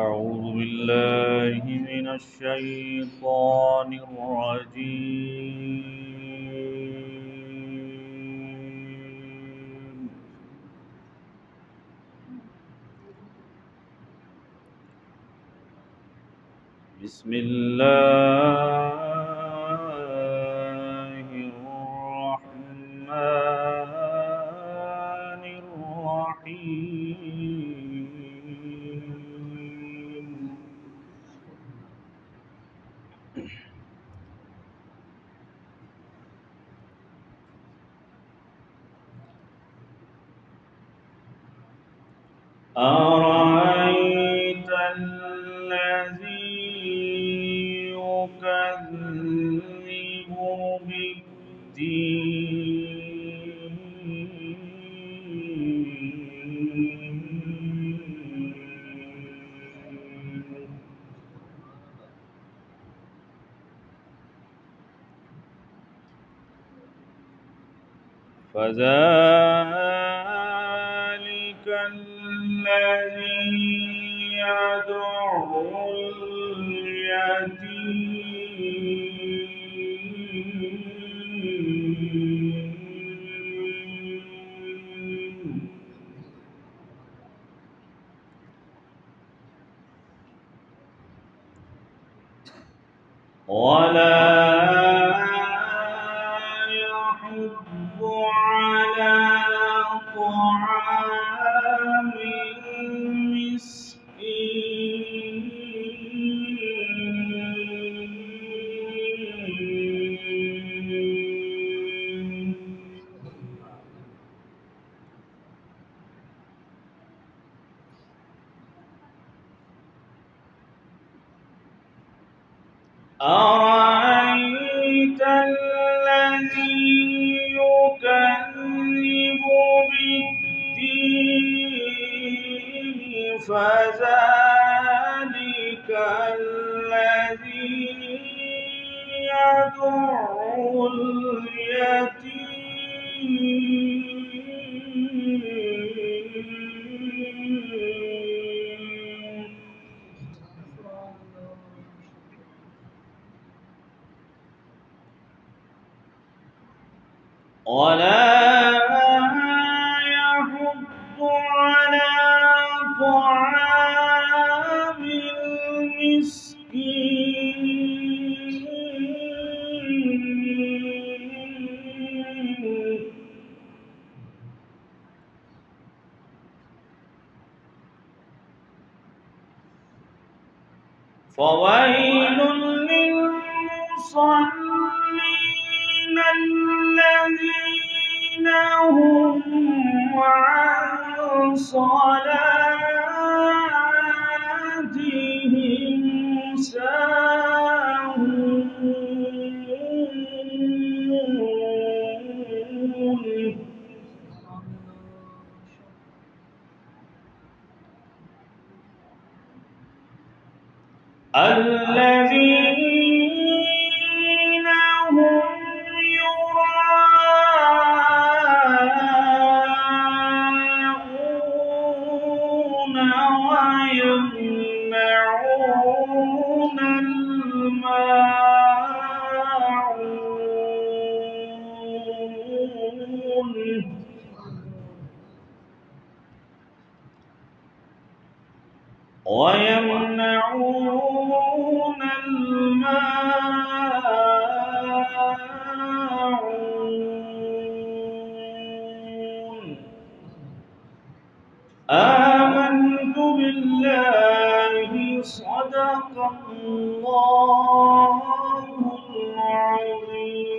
أعوذ بالله من الشيطان الرجيم. بسم الله الرحمن الرحيم. أرأيت الذي يكذب بالدين. فذلك الذي يدعو اليتيم ولا يحض على طعام المسكين. أرأيت الذي يكذب بالدين. فذلك الذي يدعو اليتيم ولا يحض على طعام المسكين. فويل للمصلين الذين هم عن صلاتهم ساهون. الذين هم يراءون ويمنعون الماعون. ويمنعون الماعون. آمنت بالله صدق الله العظيم.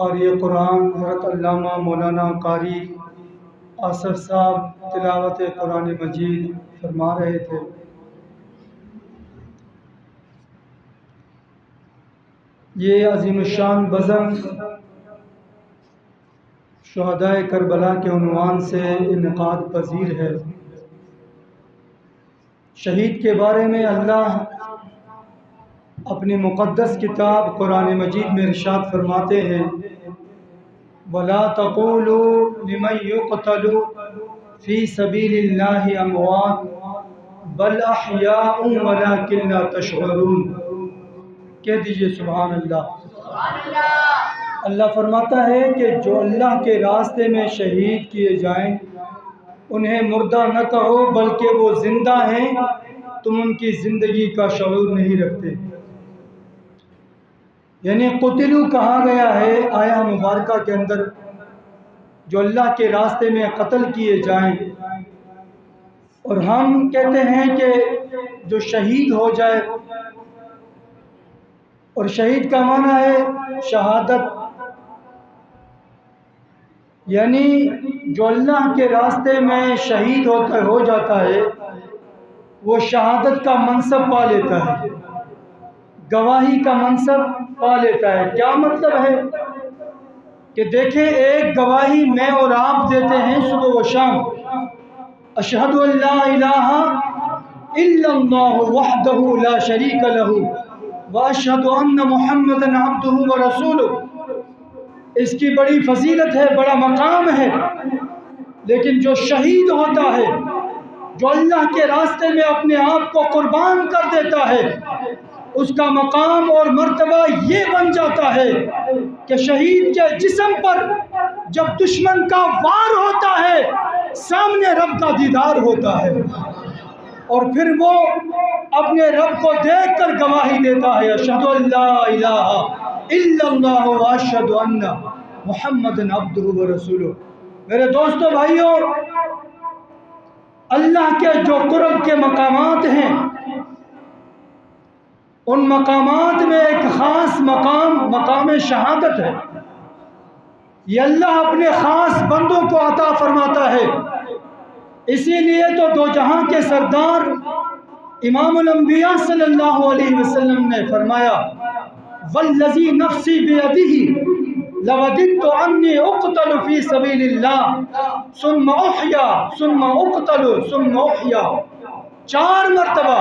قاری قرآن حضرت علامہ مولانا قاری آصف صاحب تلاوت قرآن مجید فرما رہے تھے۔ یہ عظیم الشان بزم شہدائے کربلا کے عنوان سے انعقاد پذیر ہے۔ شہید کے بارے میں اللہ اپنی مقدس کتاب قرآن مجید میں ارشاد فرماتے ہیں وَلَا تَقُولُوا لِمَن يُقْتَلُ فِي سَبِيلِ اللَّهِ أَمْوَاتٌ بَلْ أَحْيَاءٌ وَلَٰكِن لَّا تَشْعُرُونَ۔ کہہ دیجئے سبحان اللہ۔ اللہ فرماتا ہے کہ جو اللہ کے راستے میں شہید کیے جائیں انہیں مردہ نہ کہو بلکہ وہ زندہ ہیں، تم ان کی زندگی کا شعور نہیں رکھتے۔ یعنی قتلوا کہا گیا ہے آیہ مبارکہ کے اندر جو اللہ کے راستے میں قتل کیے جائیں، اور ہم کہتے ہیں کہ جو شہید ہو جائے، اور شہید کا معنی ہے شہادت، یعنی جو اللہ کے راستے میں شہید ہو جاتا ہے وہ شہادت کا منصب پا لیتا ہے، گواہی کا منصب پا لیتا ہے۔ کیا مطلب ہے کہ دیکھیں ایک گواہی میں اور آپ دیتے ہیں صبح و شام، اشہد ان لا الہ الا اللہ وحدہ لا شریک لہ واشہد ان محمدا عبدہ ورسولہ۔ اس کی بڑی فضیلت ہے، بڑا مقام ہے، لیکن جو شہید ہوتا ہے، جو اللہ کے راستے میں اپنے آپ کو قربان کر دیتا ہے، اس کا مقام اور مرتبہ یہ بن جاتا ہے کہ شہید کے جسم پر جب دشمن کا وار ہوتا ہے سامنے رب کا دیدار ہوتا ہے، اور پھر وہ اپنے رب کو دیکھ کر گواہی دیتا ہے اشہد ان لا الہ الا اللہ واشہد ان محمد عبدہ ورسولہ۔ میرے دوستو بھائیوں، اللہ کے جو قرب کے مقامات ہیں ان مقامات میں ایک خاص مقام شہادت ہے۔ یہ اللہ اپنے خاص بندوں کو عطا فرماتا ہے۔ اسی لیے تو دو جہاں کے سردار امام الانبیاء صلی اللہ علیہ وسلم نے فرمایا والذی نفسی بیدہ لوددت انی اقتل فی سبیل اللہ ثم احیا ثم اقتل ثم احیا۔ 4 مرتبہ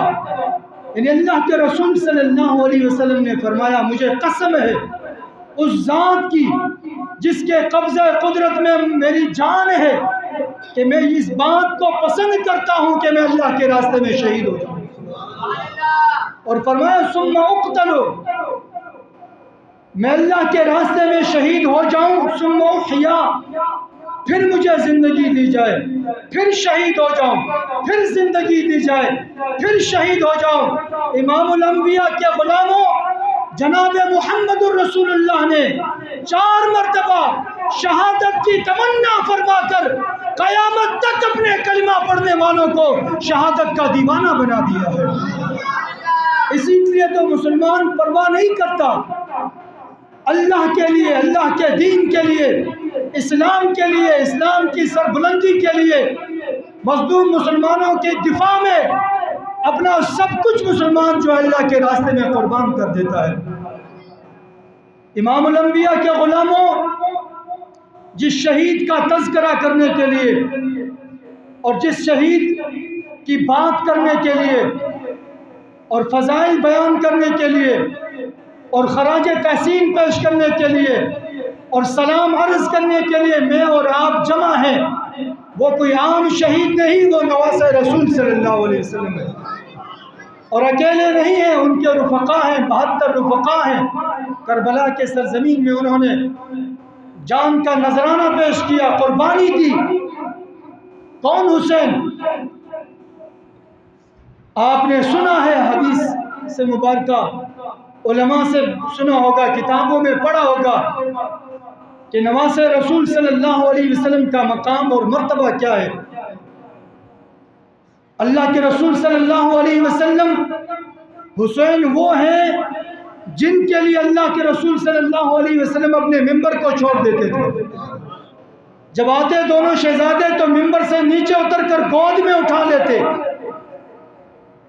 یعنی اللہ کے رسول صلی اللہ علیہ وسلم نے فرمایا مجھے قسم ہے اس ذات کی جس کے قبضہ قدرت میں میری جان ہے کہ میں اس بات کو پسند کرتا ہوں کہ میں اللہ کے راستے میں شہید ہو جاؤں، اور فرمایا ثم اقتل، میں اللہ کے راستے میں شہید ہو جاؤں، ثم احیا، پھر مجھے زندگی دی جائے، پھر شہید ہو جاؤں، پھر زندگی دی جائے، پھر شہید ہو جاؤں۔ امام الانبیاء کے غلاموں جناب محمد الرسول اللہ نے 4 مرتبہ شہادت کی تمنا فرما کر قیامت تک اپنے کلمہ پڑھنے والوں کو شہادت کا دیوانہ بنا دیا ہے۔ اسی لیے تو مسلمان پرواہ نہیں کرتا، اللہ کے لیے، اللہ کے دین کے لیے، اسلام کے لیے، اسلام کی سربلندی کے لیے، مظلوم مسلمانوں کے دفاع میں اپنا سب کچھ مسلمان جو اللہ کے راستے میں قربان کر دیتا ہے۔ امام الانبیاء کے غلاموں، جس شہید کا تذکرہ کرنے کے لیے اور جس شہید کی بات کرنے کے لیے اور فضائل بیان کرنے کے لیے اور خراج تحسین پیش کرنے کے لیے اور سلام عرض کرنے کے لیے میں اور آپ جمع ہیں، وہ کوئی عام شہید نہیں، وہ نواسہ رسول صلی اللہ علیہ وسلم ہے، اور اکیلے نہیں ہیں، ان کے رفقا ہیں، 72 رفقا ہیں۔ کربلا کے سرزمین میں انہوں نے جان کا نذرانہ پیش کیا، قربانی کی۔ کون؟ حسین۔ آپ نے سنا ہے حدیث سے مبارکہ، علماء سے سنا ہوگا، کتابوں میں پڑھا ہوگا کہ نواسہ رسول صلی اللہ علیہ وسلم کا مقام اور مرتبہ کیا ہے۔ اللہ کے رسول صلی اللہ علیہ وسلم حسین وہ ہیں جن کے لیے اللہ کے رسول صلی اللہ علیہ وسلم اپنے ممبر کو چھوڑ دیتے تھے. جب آتے دونوں شہزادے تو ممبر سے نیچے اتر کر گود میں اٹھا لیتے.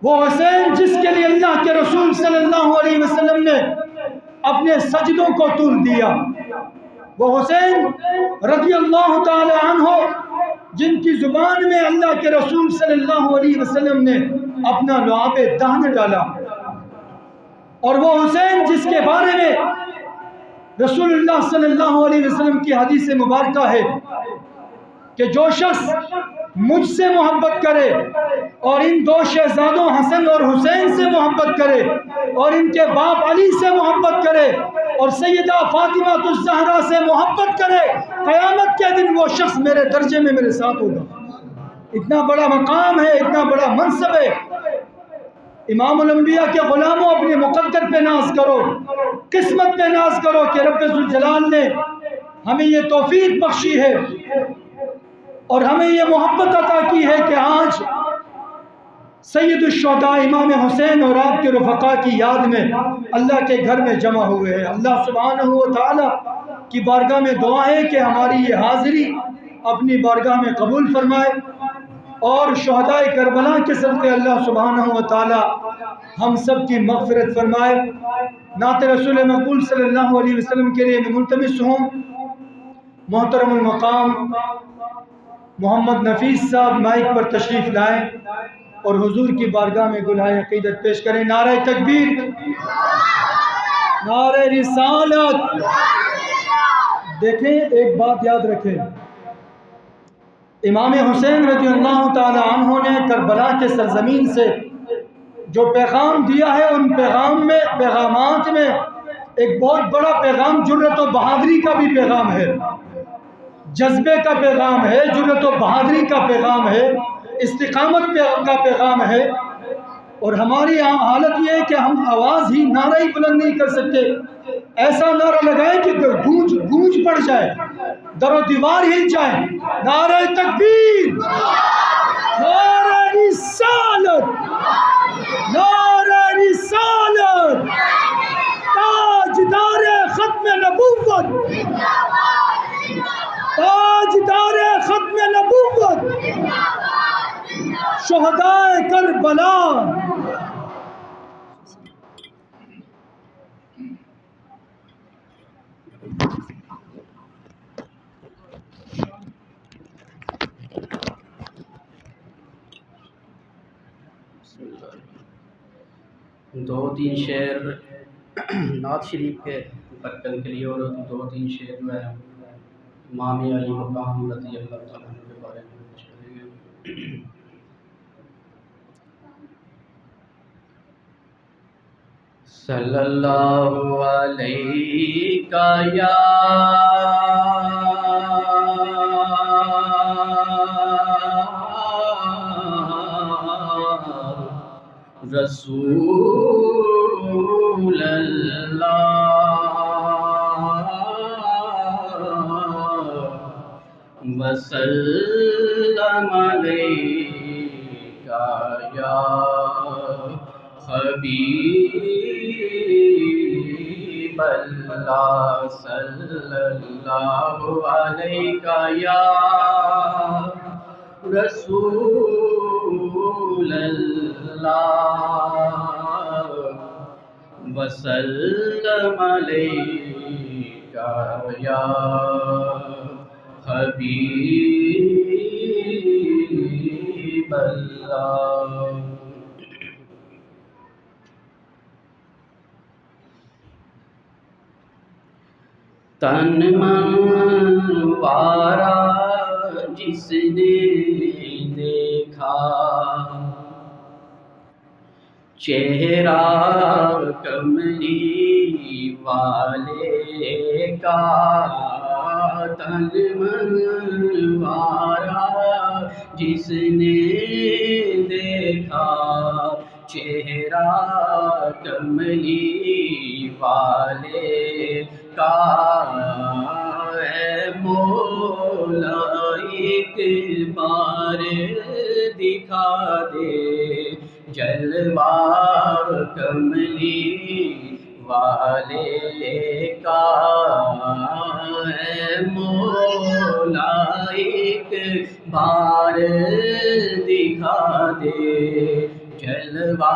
وہ حسین جس کے لیے اللہ کے رسول صلی اللہ علیہ وسلم نے اپنے سجدوں کو طول دیا، وہ حسین رضی اللہ تعالی عنہ جن کی زبان میں اللہ کے رسول صلی اللہ علیہ وسلم نے اپنا لعاب دہن ڈالا، اور وہ حسین جس کے بارے میں رسول اللہ صلی اللہ علیہ وسلم کی حدیث مبارکہ ہے کہ جو شخص مجھ سے محبت کرے اور ان دو شہزادوں حسن اور حسین سے محبت کرے اور ان کے باپ علی سے محبت کرے اور سیدہ فاطمہ الزہرا سے محبت کرے، قیامت کے دن وہ شخص میرے درجے میں میرے ساتھ ہوگا. اتنا بڑا مقام ہے، اتنا بڑا منصب ہے. امام الانبیاء کے غلاموں، اپنے مقدر پہ ناز کرو، قسمت پہ ناز کرو کہ رب ذوالجلال نے ہمیں یہ توفیق بخشی ہے اور ہمیں یہ محبت عطا کی ہے کہ آج سید الشہداء امام حسین اور آپ کے رفقا کی یاد میں اللہ کے گھر میں جمع ہوئے ہیں. اللہ سبحانہ و تعالی کی بارگاہ میں دعا ہے کہ ہماری یہ حاضری اپنی بارگاہ میں قبول فرمائے اور شہداء کربلا کے صدقے اللہ سبحانہ و تعالی ہم سب کی مغفرت فرمائے. نعت رسول مقبول صلی اللہ علیہ وسلم کے لیے میں ملتمس ہوں محترم المقام محمد نفیس صاحب مائک پر تشریف لائیں اور حضور کی بارگاہ میں گلہائے عقیدت پیش کریں. نعرہ تکبیر، نعرہ رسالت. دیکھیں ایک بات یاد رکھیں، امام حسین رضی اللہ تعالی عنہ نے کربلا کے سرزمین سے جو پیغام دیا ہے، ان پیغامات میں ایک بہت بڑا پیغام جرأت و بہادری کا بھی پیغام ہے، جذبے کا پیغام ہے، جرأت و بہادری کا پیغام ہے، استقامت کا پیغام ہے. اور ہماری حالت یہ ہے کہ ہم آواز ہی نعرہ ہی بلند نہیں کر سکتے. ایسا نعرہ لگائیں کہ گونج پڑ جائے، در و دیوار ہل جائے. نعرہ تکبیر، نعرہ رسالت، نعرہ رسالت. تاجدار ختم نبوت، تاجدار ختم نبوت، شہداء کربلا. دو تین شعر نعت شریف کے برکت کے لیے اور دو تین شعر جو ہے امام علی مقام رضی اللہ تعالیٰ عنہ کے بارے میں پیش کریں گے. صلی اللہ علیہ یا رسول اللہ وسلم علیکہ یا حبیب اللہ صلی اللہ علیکہ یا رسول اللہ وسلم علیکہ یا حبیب اللہ. تن من وارا جس نے دیکھا، چہرہ کملی والے کا. تن من وارا جس نے دیکھا، چہرہ کملی والے کا. اے مولا ایک بار دکھا دے جلوہ کملی والے کا اے مولا ایک بار دکھا دے جلوہ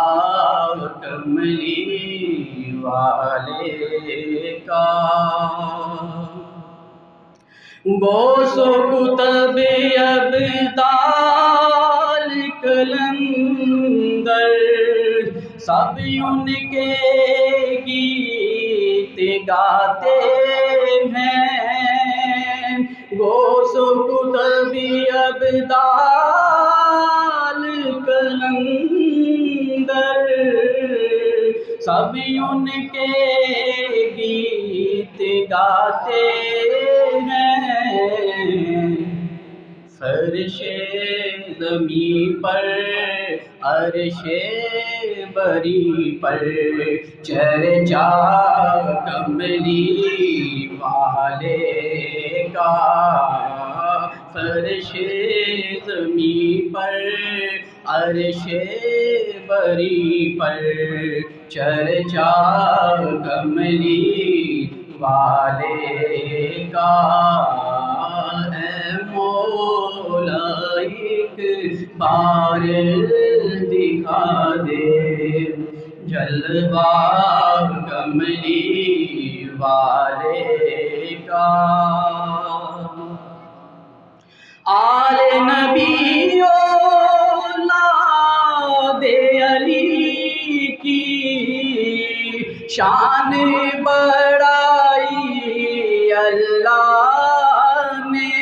کملی والے کا غوث و کتب ابدال کلندر سب ان کے گیت گاتے ہیں غوث و کتب ابدال کلندر سب ان کے گیت گاتے ہیں فرش زمیں پر عرش بری پر چرچا کملی والے کا فرش زمیں پر عرش بری پر چرچا کملی والے کا اے مولا ایک بار دکھا دے جلوہ کملی والے کا آل نبی اولاد علی کی شان بڑھائی اللہ نے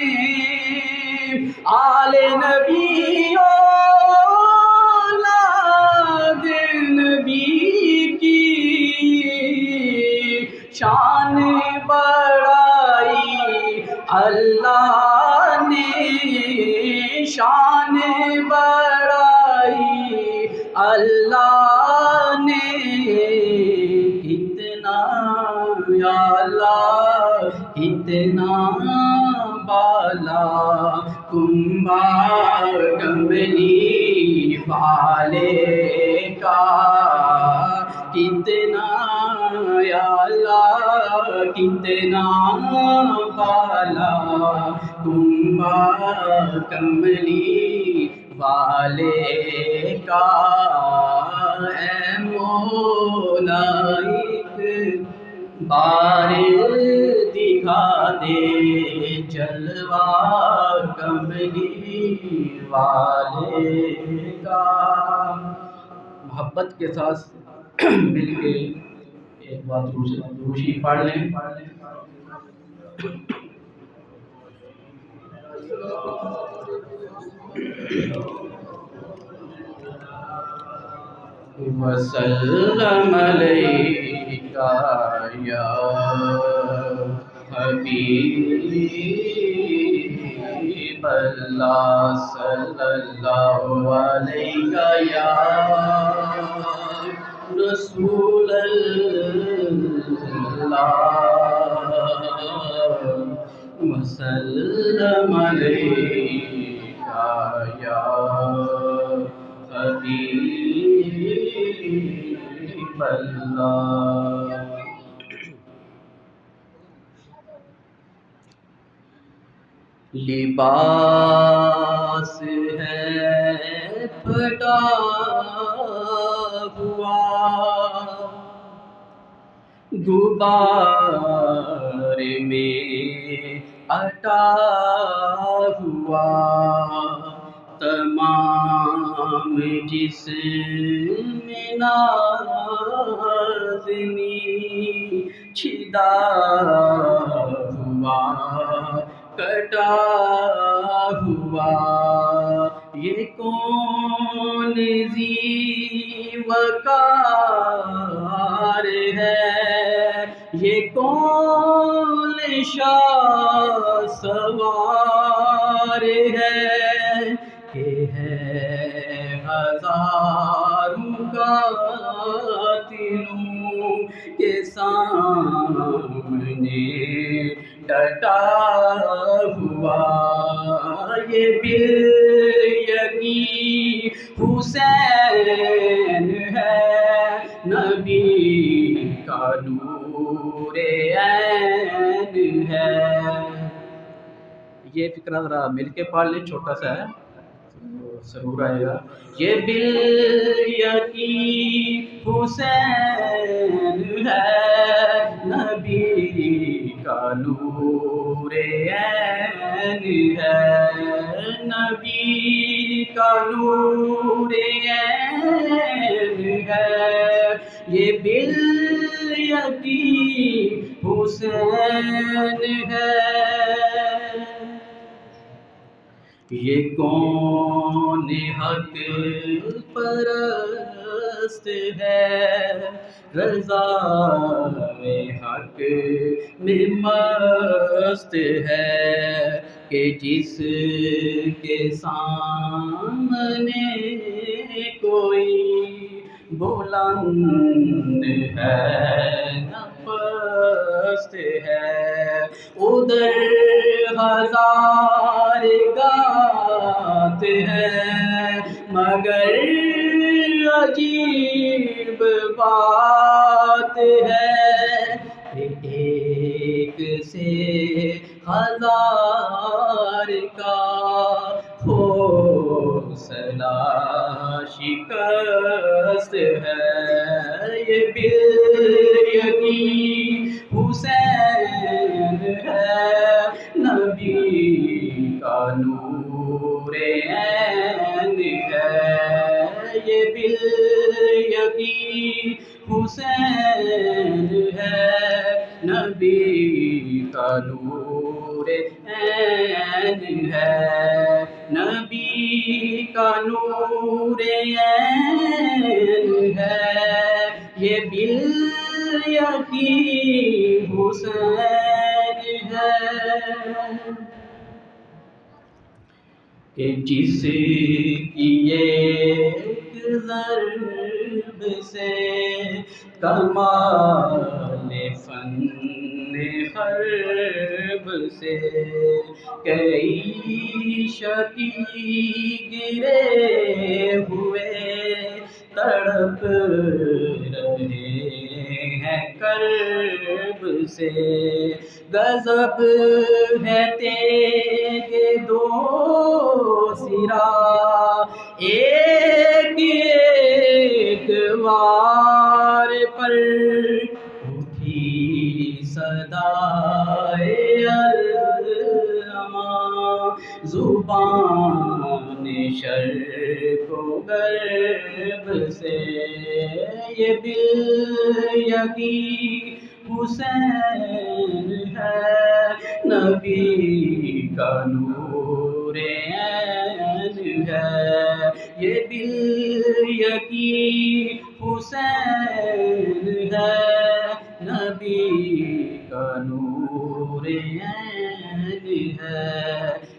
آل نبی اولاد نبی کی شان بڑھائی اللہ نے شان بڑھائی اللہ نے کتنا یا اللہ کتنا بالا کنبا کملی والے کا کتنا یا اللہ کتنا بالا کنبا کملی والے کا اے مولا ایک بار دکھا دے جلوہ کملی والے کا محبت کے ساتھ مل کے ایک بات روشی پڑھ لیں وسلم علیکہ یا حبیب اللہ صلی اللہ علیہ یا رسول اللہ وسلم علیکہ یا حبیب اللہ لباس ہے پھٹا ہوا غبار میں اٹا ہوا تمام جسم نازنی چھدا ہوا کٹا ہوا یہ کون ذی وقار ہے یہ کون شاہ سوار ہے کہ ہے ہزاروں قاتلوں کے سامنے ڈٹا ہوا یہ بالیقین حسین ہے نبی کا فقرہ ذرا مل کے پڑھ لیں، چھوٹا سا ہے تو ضرور آئے گا۔ یہ بالیقین حسین ہے نبی کا نور عین ہے، نبی کا نور عین ہے، یہ بالیقین حسین ہے۔ یہ کون حق پرست ہے، رضا حق میں مست ہے، کہ جس کے سامنے کوئی بلند ہے نہ پست ہے، ادھر ہزار گات ہے مگر عجیب بات ہے، ایک سے ہزار کا حوصلہ شکست ہے، یہ بالیقین حسین ہے نبی کا نور عین ہے، یہ بالیقین حسین ہے نبی کا نور عین ہے، نبی کا نور عین ہے، یہ بالیقین حسین ہے، کہ جس کی ایک ضرب سے کمال فن حرب سے کئی شقی گرے ہوئے تڑپ رہے ہیں کرب سے، غضب ہے تیرے دو سرا ایک ایک وار پر، اٹھی صدائے العما زبان شرق و غرب سے، یہ بالیقین حسین ہے نبی کا نور عین ہے، یہ بالیقین حسین ہے نبی کا نور عین ہے،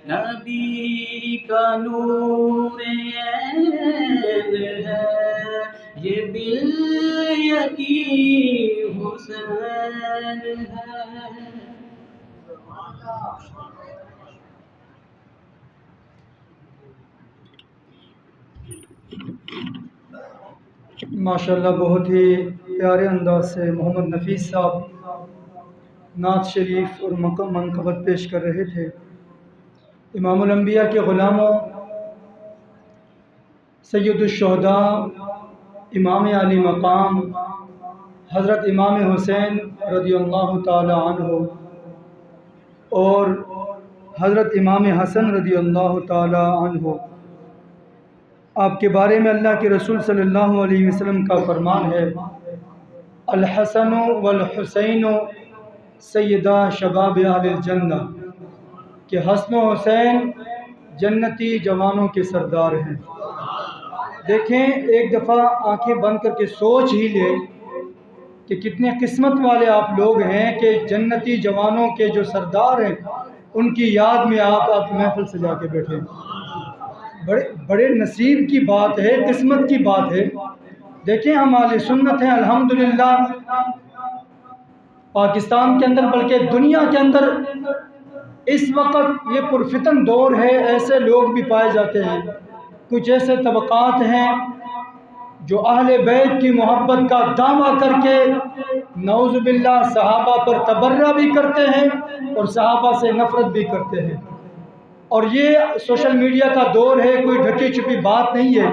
نبی کا نور عین ہے، یہ بالیقین حسین ہے۔ ماشاءاللہ بہت ہی پیارے انداز سے محمد نفیس صاحب نعت شریف اور منقبت پیش کر رہے تھے۔ امام الانبیاء کے غلاموں، سید الشہداء، امام علی مقام حضرت امام حسین رضی اللہ تعالی عنہ اور حضرت امام حسن رضی اللہ تعالی عنہ، آپ کے بارے میں اللہ کے رسول صلی اللہ علیہ وسلم کا فرمان ہے، الحسن والحسین سیدہ شباب اہل الجنہ، کہ حسن و حسین جنتی جوانوں کے سردار ہیں۔ دیکھیں، ایک دفعہ آنکھیں بند کر کے سوچ ہی لیں کہ کتنے قسمت والے آپ لوگ ہیں کہ جنتی جوانوں کے جو سردار ہیں ان کی یاد میں آپ محفل سجا کے بیٹھے۔ بڑے نصیب کی بات ہے، قسمت کی بات ہے۔ دیکھیں، ہم اہل سنت ہیں الحمدللہ، پاکستان کے اندر بلکہ دنیا کے اندر اس وقت یہ پرفتن دور ہے، ایسے لوگ بھی پائے جاتے ہیں، کچھ ایسے طبقات ہیں جو اہل بیت کی محبت کا دعویٰ کر کے نعوذ باللہ صحابہ پر تبرہ بھی کرتے ہیں اور صحابہ سے نفرت بھی کرتے ہیں۔ اور یہ سوشل میڈیا کا دور ہے، کوئی ڈھکی چھپی بات نہیں ہے۔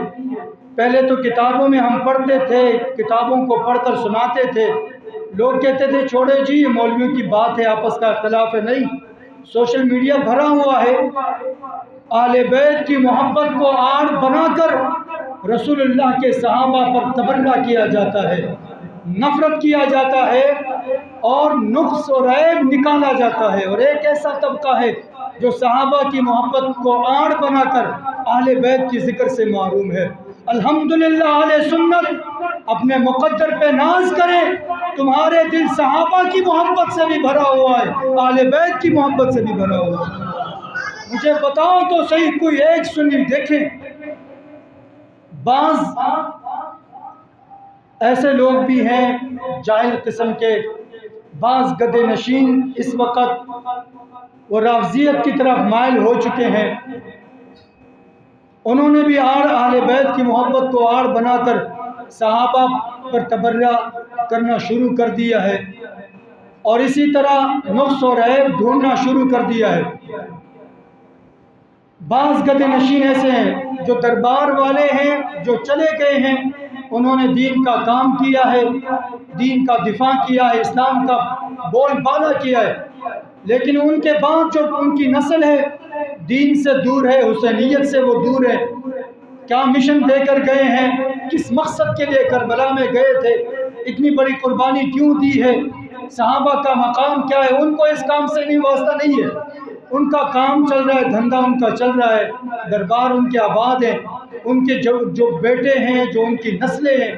پہلے تو کتابوں میں ہم پڑھتے تھے، کتابوں کو پڑھ کر سناتے تھے، لوگ کہتے تھے چھوڑے جی یہ مولویوں کی بات ہے، آپس کا اختلاف ہے۔ نہیں، سوشل میڈیا بھرا ہوا ہے، اہل بیت کی محبت کو آڑ بنا کر رسول اللہ کے صحابہ پر تبرہ کیا جاتا ہے، نفرت کیا جاتا ہے اور نقص اور عیب نکالا جاتا ہے۔ اور ایک ایسا طبقہ ہے جو صحابہ کی محبت کو آڑ بنا کر اہل بیت کی ذکر سے محروم ہے۔ الحمدللہ اہل سنت اپنے مقدر پہ ناز کریں، تمہارے دل صحابہ کی محبت سے بھی بھرا ہوا ہے، اہل بیت کی محبت سے بھی بھرا ہوا ہے۔ مجھے بتاؤ تو صحیح، کوئی ایک سنی دیکھیں۔ بعض ایسے لوگ بھی ہیں جاہل قسم کے، بعض گدے نشین اس وقت وہ رافضیت کی طرف مائل ہو چکے ہیں، انہوں نے بھی اہل بیت کی محبت کو آڑ بنا کر صحابہ پر تبرہ کرنا شروع کر دیا ہے، اور اسی طرح نقص اور عیب ڈھونڈنا شروع کر دیا ہے۔ بعض گدے نشین ایسے ہیں جو دربار والے ہیں، جو چلے گئے ہیں، انہوں نے دین کا کام کیا ہے، دین کا دفاع کیا ہے، اسلام کا بول بالا کیا ہے، لیکن ان کے بعد جو ان کی نسل ہے دین سے دور ہے، حسینیت سے وہ دور ہے۔ کیا مشن دے کر گئے ہیں، کس مقصد کے لیے کربلا میں گئے تھے، اتنی بڑی قربانی کیوں دی ہے، صحابہ کا مقام کیا ہے، ان کو اس کام سے نہیں واسطہ نہیں ہے۔ ان کا کام چل رہا ہے، دھندا ان کا چل رہا ہے، دربار ان کے آباد ہیں، ان کے جو بیٹے ہیں، جو ان کی نسلیں ہیں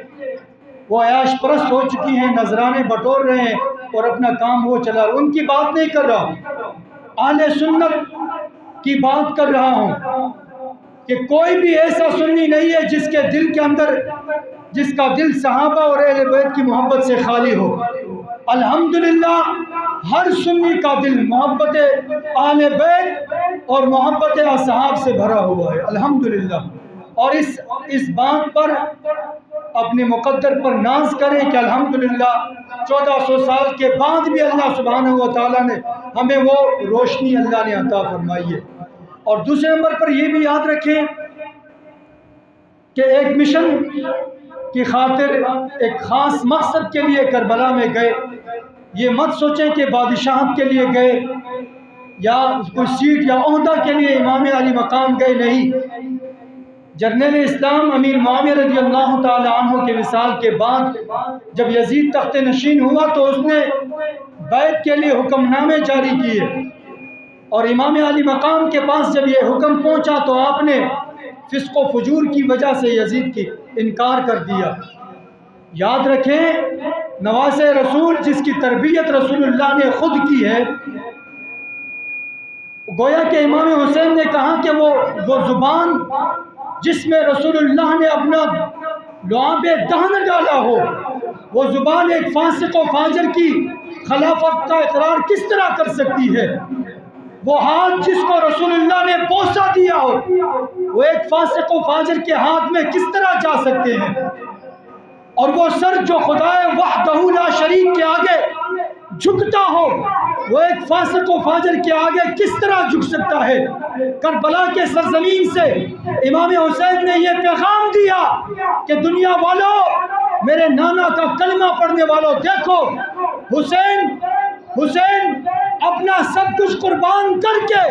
وہ عیاش پرست ہو چکی ہیں، نذرانے بٹور رہے ہیں اور اپنا کام وہ چلا رہا۔ ان کی بات نہیں کر رہا ہوں، اہل سنت کی بات کر رہا ہوں کہ کوئی بھی ایسا سنی نہیں ہے جس کے دل کے اندر، جس کا دل صحابہ اور اہل بیت کی محبت سے خالی ہو۔ الحمدللہ ہر سنی کا دل محبت اہل بیت اور محبت اصحاب سے بھرا ہوا ہے، الحمدللہ۔ اور اس بات پر اپنے مقدر پر ناز کریں کہ الحمدللہ 1400 سال کے بعد بھی اللہ سبحانہ و تعالیٰ نے ہمیں وہ روشنی اللہ نے عطا فرمائی ہے۔ اور دوسرے نمبر پر یہ بھی یاد رکھیں کہ ایک مشن کی خاطر ایک خاص مقصد کے لیے کربلا میں گئے، یہ مت سوچیں کہ بادشاہت کے لیے گئے یا کوئی سیٹ یا عہدہ کے لیے امام علی مقام گئے، نہیں۔ جرنیل اسلام امیر معاویہ رضی اللہ تعالی عنہ کے وصال کے بعد جب یزید تخت نشین ہوا تو اس نے بیعت کے لیے حکم نامے جاری کیے، اور امام علی مقام کے پاس جب یہ حکم پہنچا تو آپ نے فسق و فجور کی وجہ سے یزید کی انکار کر دیا۔ یاد رکھیں نواز رسول جس کی تربیت رسول اللہ نے خود کی ہے، گویا کہ امام حسین نے کہا کہ وہ زبان جس میں رسول اللہ نے اپنا لعاب دہن ڈالا ہو، وہ زبان ایک فاسق و فاجر کی خلافت کا اقرار کس طرح کر سکتی ہے؟ وہ ہاتھ جس کو رسول اللہ نے بوسہ دیا ہو، وہ ایک فاسق و فاجر کے ہاتھ میں کس طرح جا سکتے ہیں؟ اور وہ سر جو خدائے وحدہ لا شریک کے آگے جھکتا ہو، وہ ایک فاسق و فاجر کے آگے کس طرح جھک سکتا ہے؟ کربلا کے سرزمین سے امام حسین نے یہ پیغام دیا کہ دنیا والوں، میرے نانا کا کلمہ پڑھنے والوں، دیکھو حسین اپنا سب کچھ قربان کر کے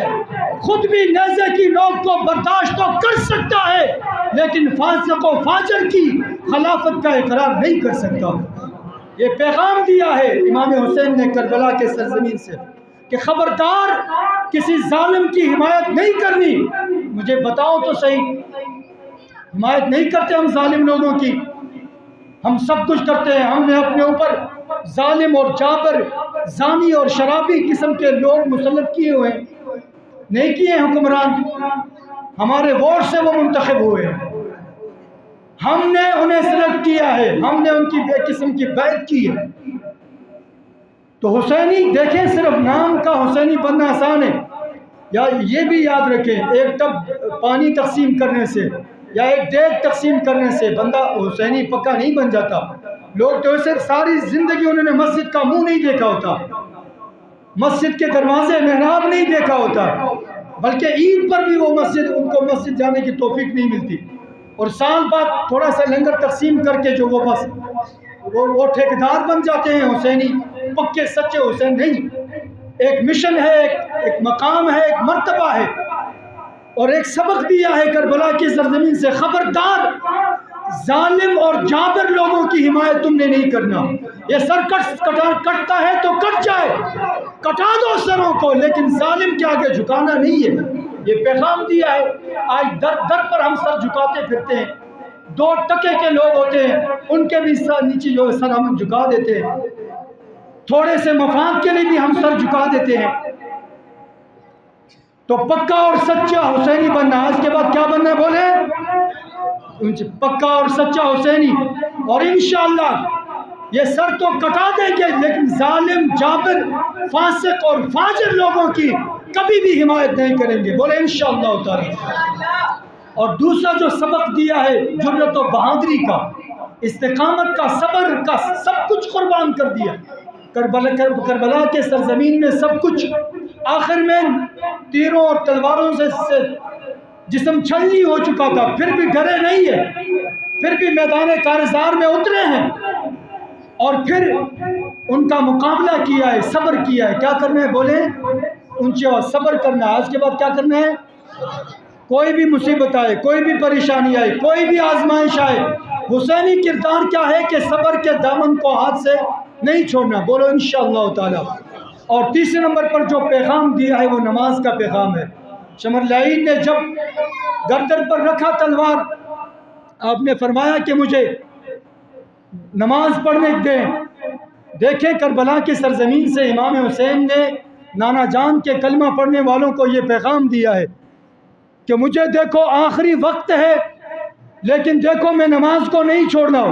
خود بھی نیزے کی نوک کو برداشت تو کر سکتا ہے، لیکن فاسق و فاجر کی خلافت کا اقرار نہیں کر سکتا۔ یہ پیغام دیا ہے امام حسین نے کربلا کے سرزمین سے کہ خبردار کسی ظالم کی حمایت نہیں کرنی۔ مجھے بتاؤ تو صحیح، حمایت نہیں کرتے ہم ظالم لوگوں کی؟ ہم سب کچھ کرتے ہیں۔ ہم نے اپنے اوپر ظالم اور جابر، زانی اور شرابی قسم کے لوگ مسلط کیے ہوئے ہیں، نہیں کیے حکمران، ہمارے ووٹ سے وہ منتخب ہوئے ہیں، ہم نے انہیں سلیکٹ کیا ہے، ہم نے ان کی بے قسم کی بیعت کی ہے۔ تو حسینی دیکھیں، صرف نام کا حسینی بننا آسان ہے، یا یہ بھی یاد رکھیں ایک ٹب پانی تقسیم کرنے سے یا ایک دیگ تقسیم کرنے سے بندہ حسینی پکا نہیں بن جاتا۔ لوگ تو اسے ساری زندگی انہوں نے مسجد کا منہ نہیں دیکھا ہوتا، مسجد کے دروازے محراب نہیں دیکھا ہوتا، بلکہ عید پر بھی وہ ان کو مسجد جانے کی توفیق نہیں ملتی، اور سال بعد تھوڑا سا لنگر تقسیم کر کے جو وہ بس وہ ٹھیکیدار بن جاتے ہیں حسینی، پکے سچے حسین نہیں۔ ایک مشن ہے، ایک مقام ہے، ایک مرتبہ ہے، اور ایک سبق دیا ہے کربلا کی سرزمین سے، خبردار ظالم اور جابر لوگوں کی حمایت تم نے نہیں کرنا۔ یہ سر کٹتا ہے تو کٹ جائے، کٹا دو سروں کو، لیکن ظالم کے آگے جھکانا نہیں ہے۔ یہ پیغام دیا ہے۔ آج در در پر ہم سر جھکاتے پھرتے ہیں، 2 ٹکے کے لوگ ہوتے ہیں ان کے بھی سر نیچے جو سر ہم جھکا دیتے ہیں، تھوڑے سے مفاد کے لیے بھی ہم سر جھکا دیتے ہیں۔ تو پکا اور سچا حسینی بننا، آج کے بعد کیا بننا ہے بولے؟ پکا اور سچا حسینی، اور انشاءاللہ یہ سر تو کٹا دیں گے، لیکن ظالم، جابر، فاسق اور فاجر لوگوں کی کبھی بھی حمایت نہیں کریں گے، بولے انشاءاللہ تعالی۔ اور دوسرا جو سبق دیا ہے جرأت و بہادری کا، استقامت کا، صبر کا، سب کچھ قربان کر دیا۔ کربلا کے سرزمین میں سب کچھ، آخر میں تیروں اور تلواروں سے جسم چھلنی ہو چکا تھا، پھر بھی ڈرے نہیں ہے، پھر بھی میدان کارزار میں اترے ہیں، اور پھر ان کا مقابلہ کیا ہے، صبر کیا ہے۔ کیا کرنا ہے بولے؟ اونچے اور صبر کرنا ہے۔ آج کے بعد کیا کرنا ہے؟ کوئی بھی مصیبت آئے، کوئی بھی پریشانی آئے، کوئی بھی آزمائش آئے، حسینی کردار کیا ہے کہ صبر کے دامن کو ہاتھ سے نہیں چھوڑنا، بولو انشاءاللہ تعالی۔ اور تیسرے نمبر پر جو پیغام دیا ہے وہ نماز کا پیغام ہے۔ شمر لعین نے جب گردن پر رکھا تلوار، آپ نے فرمایا کہ مجھے نماز پڑھنے دیں۔ دیکھیں کربلا کی سرزمین سے امام حسین نے نانا جان کے کلمہ پڑھنے والوں کو یہ پیغام دیا ہے کہ مجھے دیکھو آخری وقت ہے، لیکن دیکھو میں نماز کو نہیں چھوڑنا۔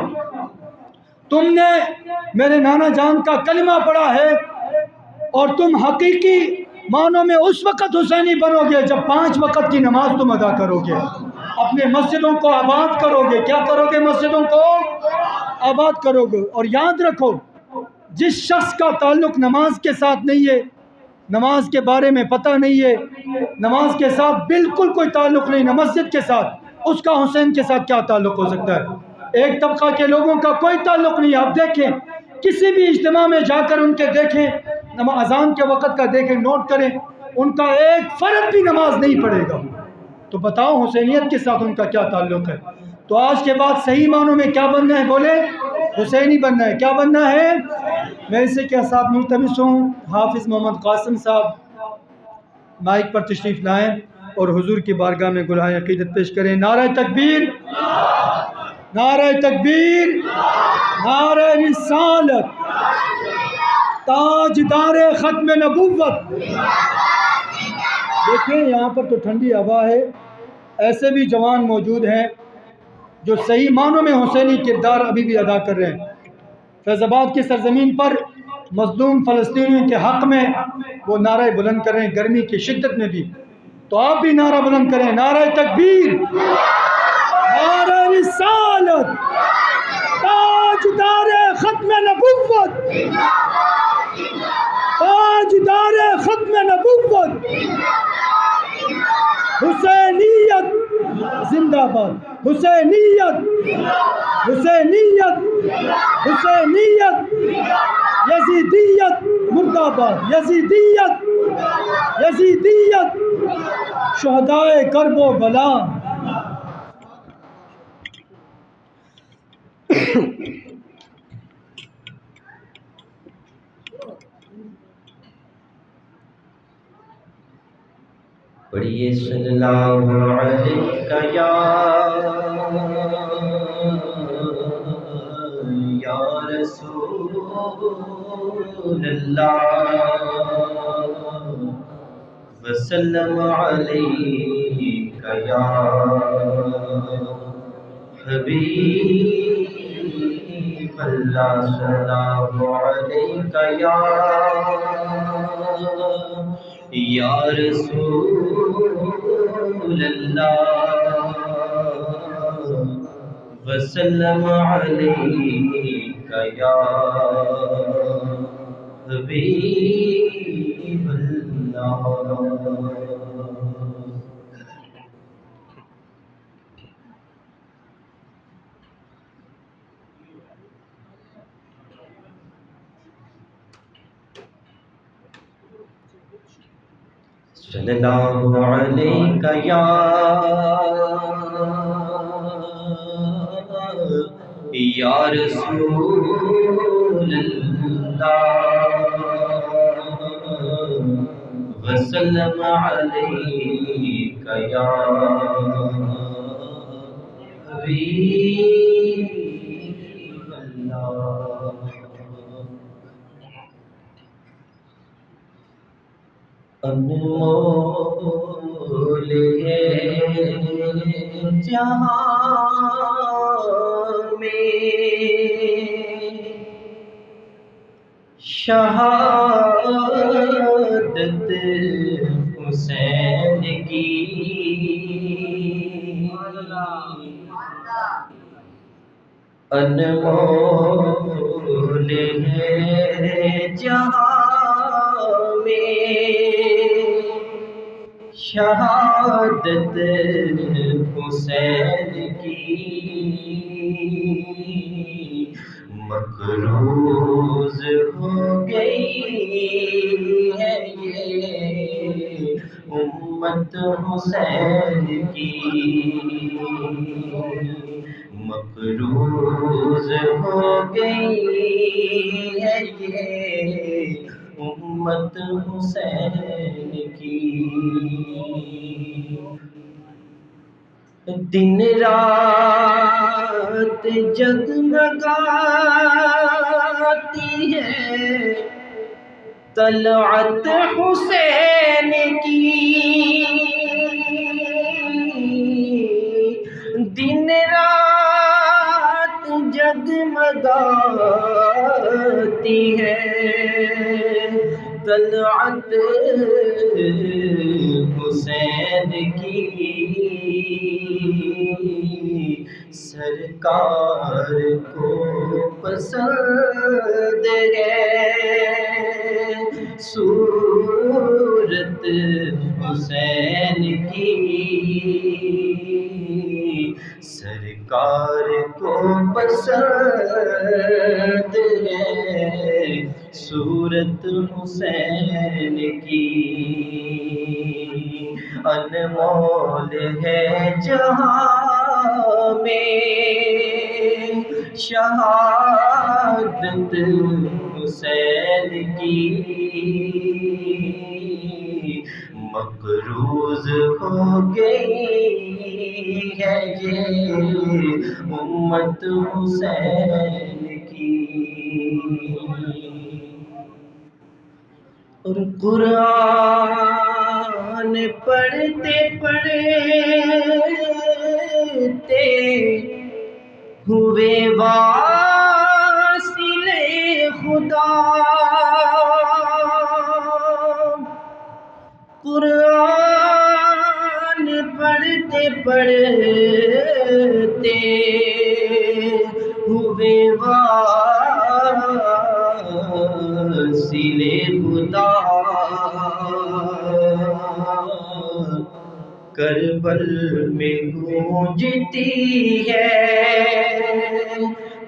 تم نے میرے نانا جان کا کلمہ پڑھا ہے، اور تم حقیقی معنوں میں اس وقت حسینی بنو گے جب 5 وقت کی نماز تم ادا کرو گے، اپنے مسجدوں کو آباد کرو گے۔ کیا کرو گے؟ مسجدوں کو آباد کرو گے۔ اور یاد رکھو، جس شخص کا تعلق نماز کے ساتھ نہیں ہے، نماز کے بارے میں پتہ نہیں ہے، نماز کے ساتھ بالکل کوئی تعلق نہیں، نہ مسجد کے ساتھ، اس کا حسین کے ساتھ کیا تعلق ہو سکتا ہے؟ ایک طبقہ کے لوگوں کا کوئی تعلق نہیں۔ آپ دیکھیں کسی بھی اجتماع میں جا کر ان کے دیکھیں، اذان کے وقت کا دیکھیں، نوٹ کریں، ان کا ایک فرد بھی نماز نہیں پڑھے گا۔ تو بتاؤ حسینیت کے ساتھ ان کا کیا تعلق ہے؟ تو آج کے بعد صحیح معنوں میں کیا بننا ہے بولے؟ حسینی بننا ہے۔ کیا بننا ہے؟ میں اسے کے ساتھ ملتمس ہوں حافظ محمد قاسم صاحب مائک پر تشریف لائیں اور حضور کی بارگاہ میں گلہائے عقیدت پیش کریں۔ نعرہ تکبیر، نعرہ تکبیر، نعرہ رسالت، تاجدار ختم نبوت۔ دیکھیں یہاں پر تو ٹھنڈی ہوا ہے، ایسے بھی جوان موجود ہیں جو صحیح معنوں میں حسینی کردار ابھی بھی ادا کر رہے ہیں۔ فیض آباد کی سرزمین پر مظلوم فلسطینیوں کے حق میں وہ نعرہ بلند کر رہے ہیں، گرمی کی شدت میں بھی۔ تو آپ بھی نعرہ بلند کریں، نعرہ تکبیر، نعرہ رسالت، تاجدار ختم نبوت، تاجدار ختم نبوت، حسینیت زندہ باد، حسینیت، حسینیت، حسینیت، یزیدیت مرد آباد، یزیدیت، یزیدیت، شہدائے کرب و بلا۔ پڑھیے صلی اللہ علیہ یا رسول اللہ وسلم علیہ یا حبیب اللہ صلی اللہ علیہ یا رسول اللہ وسلم علیک یا حبیب اللہ۔ صلی اللہ علیہ یا رسول اللہ وسلم علیک یا حبیب اللہ۔ انمول ہے جہاں میں شہادت حسین کی، انمول ہے جہاں میں شہادت حسین کی، مقروض ہو گئی ہے یہ امت حسین کی، مقروض ہو گئی ہے یہ امت حسین کی۔ دن رات جگمگاتی ہے طلعت حسین کی، دن رات جگمگاتی ہے طلعت حسین کی، سرکار کو پسند ہے صورت حسین کی، سرکار کو پسند ہے صورت حسین کی، انمول ہے جہاں میں شہادت حسین کی، مقروض ہو گئی ہے یہ امت حسین کی۔ اور قرآن پڑھتے پڑھتے ہوئے واصل خدا، قرآن پڑھتے پڑھتے ہوئے واصل خدا، کربل میں گونجتی ہے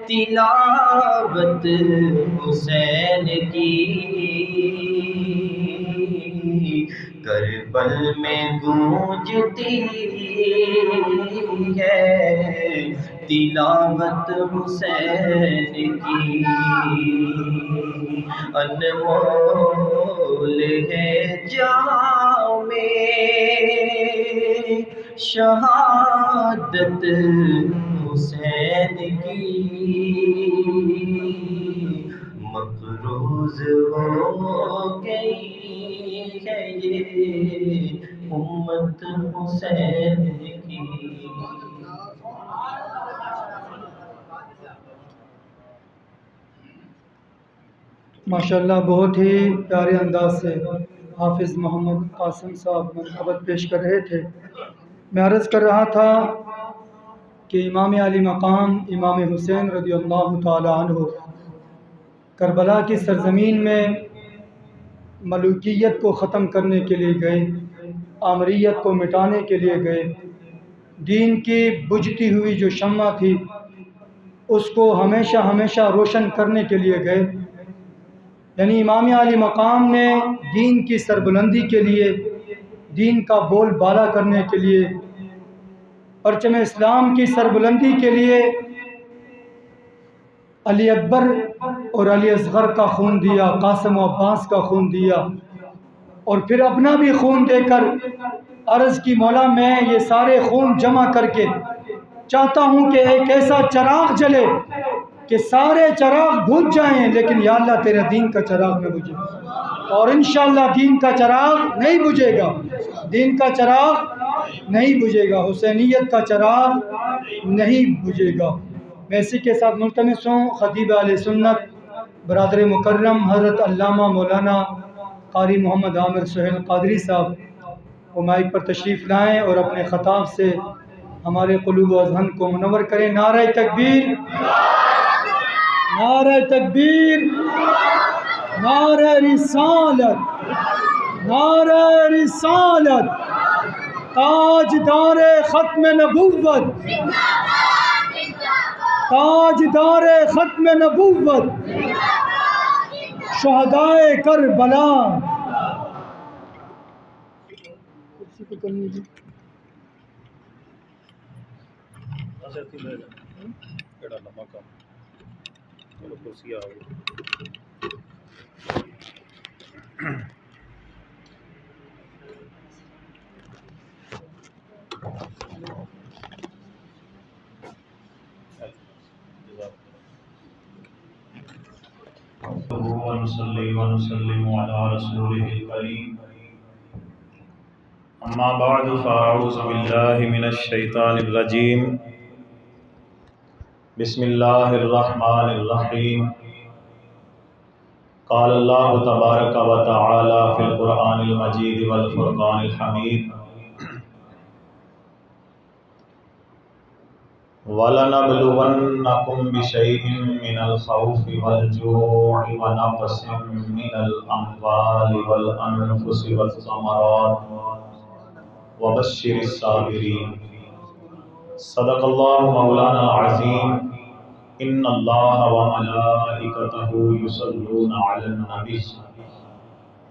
تلاوت حسین کی، کربل میں گونجتی ہے تلاوت حسین کی، انمول ہے جہاں میں شہادت حسین کی، مقروض ہو گئی ہے یہ امت حسین کی۔ ماشاءاللہ بہت ہی پیارے انداز سے حافظ محمد قاسم صاحب منقبت پیش کر رہے تھے۔ میں عرض کر رہا تھا کہ امام علی مقام امام حسین رضی اللہ تعالی عنہ کربلا کی سرزمین میں ملوکیت کو ختم کرنے کے لیے گئے، آمریت کو مٹانے کے لیے گئے، دین کی بجھتی ہوئی جو شمع تھی اس کو ہمیشہ ہمیشہ روشن کرنے کے لیے گئے۔ یعنی امام علی مقام نے دین کی سربلندی کے لیے دین کا بول بالا کرنے کے لیے، پرچم اسلام کی سربلندی کے لیے علی اکبر اور علی اصغر کا خون دیا، قاسم و عباس کا خون دیا، اور پھر اپنا بھی خون دے کر عرض کی مولا میں یہ سارے خون جمع کر کے چاہتا ہوں کہ ایک ایسا چراغ جلے کہ سارے چراغ بجھ جائیں، لیکن یا اللہ تیرے دین کا چراغ نہ بجھے، اور انشاءاللہ دین کا چراغ نہیں بجھے گا، دین کا چراغ نہیں بجھے گا، حسینیت کا چراغ نہیں بجھے گا۔ میں اسی کے ساتھ ملتمس ہوں خطیب اہل سنت برادر مکرم حضرت علامہ مولانا قاری محمد عامر سہیل قادری صاحب وہ مائک پر تشریف لائیں اور اپنے خطاب سے ہمارے قلوب و اذہان کو منور کریں۔ نعرہ تکبیر، نعرہ تکبیر، نعرہ رسالت، نعرہ رسالت، تاجدار ختم نبوت، تاجدار ختم نبوت، شہدائے کربلا۔ ونصلي ونسلم على رسوله الكريم أما بعد فأعوذ بالله من الشيطان الرجيم بسم الله الرحمن الرحيم قال الله تبارك وتعالى في القرآن المجيد والفرقان الحميد وَلَنَبْلُوَنَّكُمْ بِشَيْءٍ مِّنَ الْخَوْفِ وَالْجُوعِ وَنَقْصٍ مِّنَ الْأَمْوَالِ وَالْأَنفُسِ وَالثَّمَرَاتِ وَبَشِّرِ الصَّابِرِينَ۔ صدق اللہ مولانا العظیم۔ ان اللہ وملائکتہ یصلون علی النبی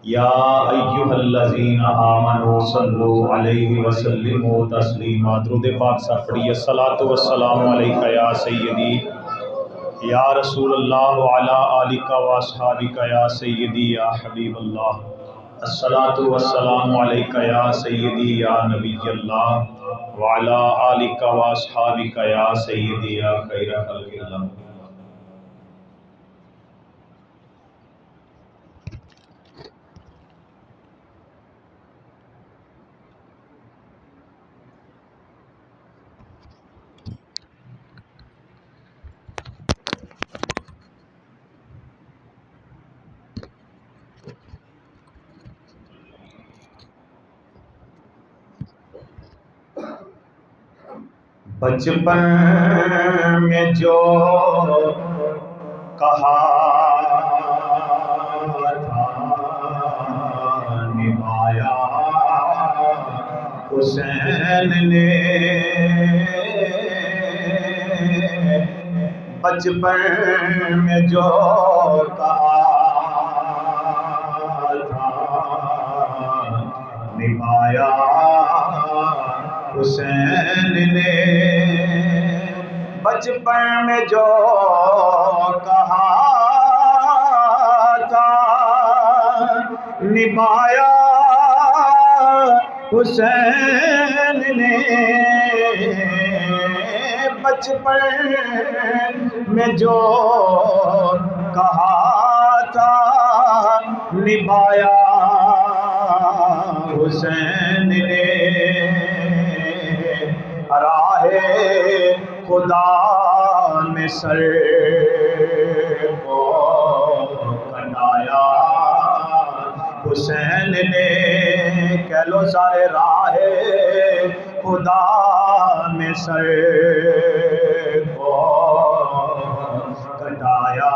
یا ایھا الذین آمنوا صلوا علیہ وسلموا تسلیما۔ درود پاک صاحب پڑھیے۔ الصلاۃ والسلام علیک یا سیدی یا رسول اللہ وعلی آلک واصحابک یا سیدی یا حبیب اللہ۔ الصلاۃ والسلام علیک یا سیدی یا نبی اللہ وعلی آلک واصحابک یا سیدی یا خیر خلق اللہ۔ بچپن میں جو کہا تھا نبھایا حسین نے، بچپن میں جو کہا تھا نبھایا حسین نے، بچپن میں جو کہا تھا نبھایا حسین نے، بچپن میں جو کہا تھا نبھایا حسین نے، راہ خدا میں سر کو کٹایا حسین نے، کہہ لو سارے، راہ خدا میں سر کو کٹایا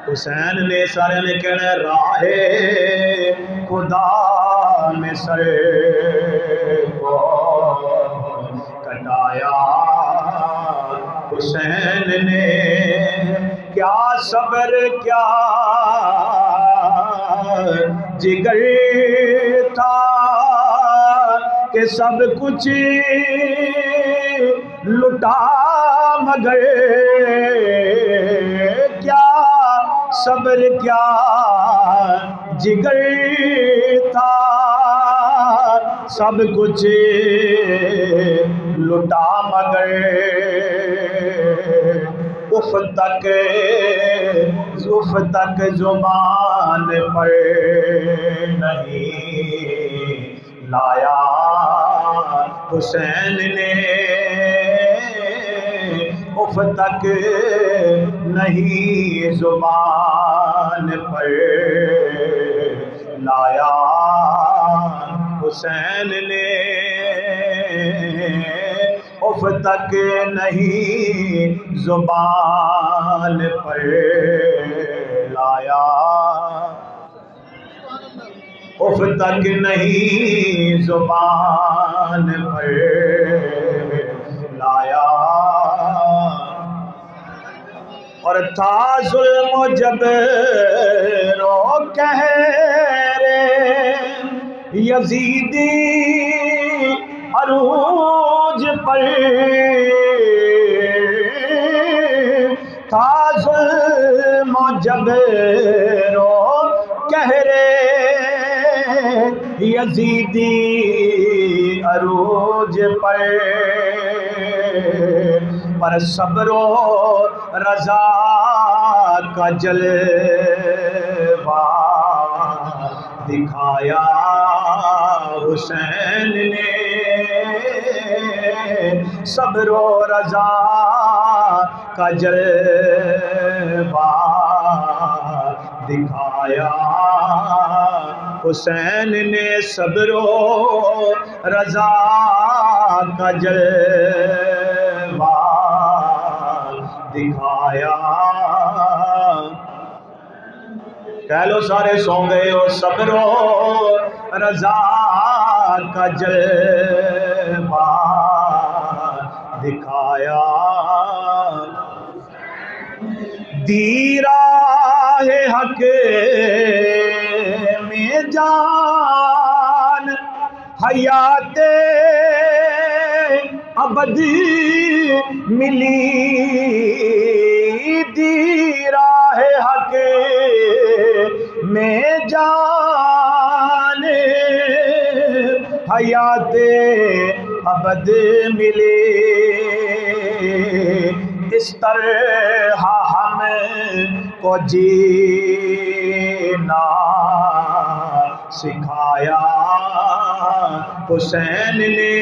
حسین نے، سارے نے کہنا ہے راہ خدا میں سر کو کٹایا حسین نے، کیا صبر کیا جگر تھا کہ سب کچھ لٹا مگر کیا صبر کیا جگر تھا، سب کچھ لٹا مگر اف تک زبان پر نہیں لایا حسین نے، اف تک نہیں زبان پر لایا حسین نے، اف تک نہیں زبان پر لایا، اف تک نہیں زبان پر لایا، اور تھا ظلم و جبر و قہر یزیدی عروج پر، تھا ظلم و جبر و قہر یزیدی عروج پر صبر و رضا کا جلوہ دکھایا حسین نے، صبر و رضا کا جلوہ دکھایا حسین نے، صبر و رضا کا جلوہ دکھایا، کہہ لو سارے سو گئے ہو، صبر و رضا کا جلوہ دکھایا، دی راہ حق میں جان حیات ابد ملی، دی راہ حق میں جان حیات ابد ملی، اس طرح ہم کو جینا سکھایا حسین نے،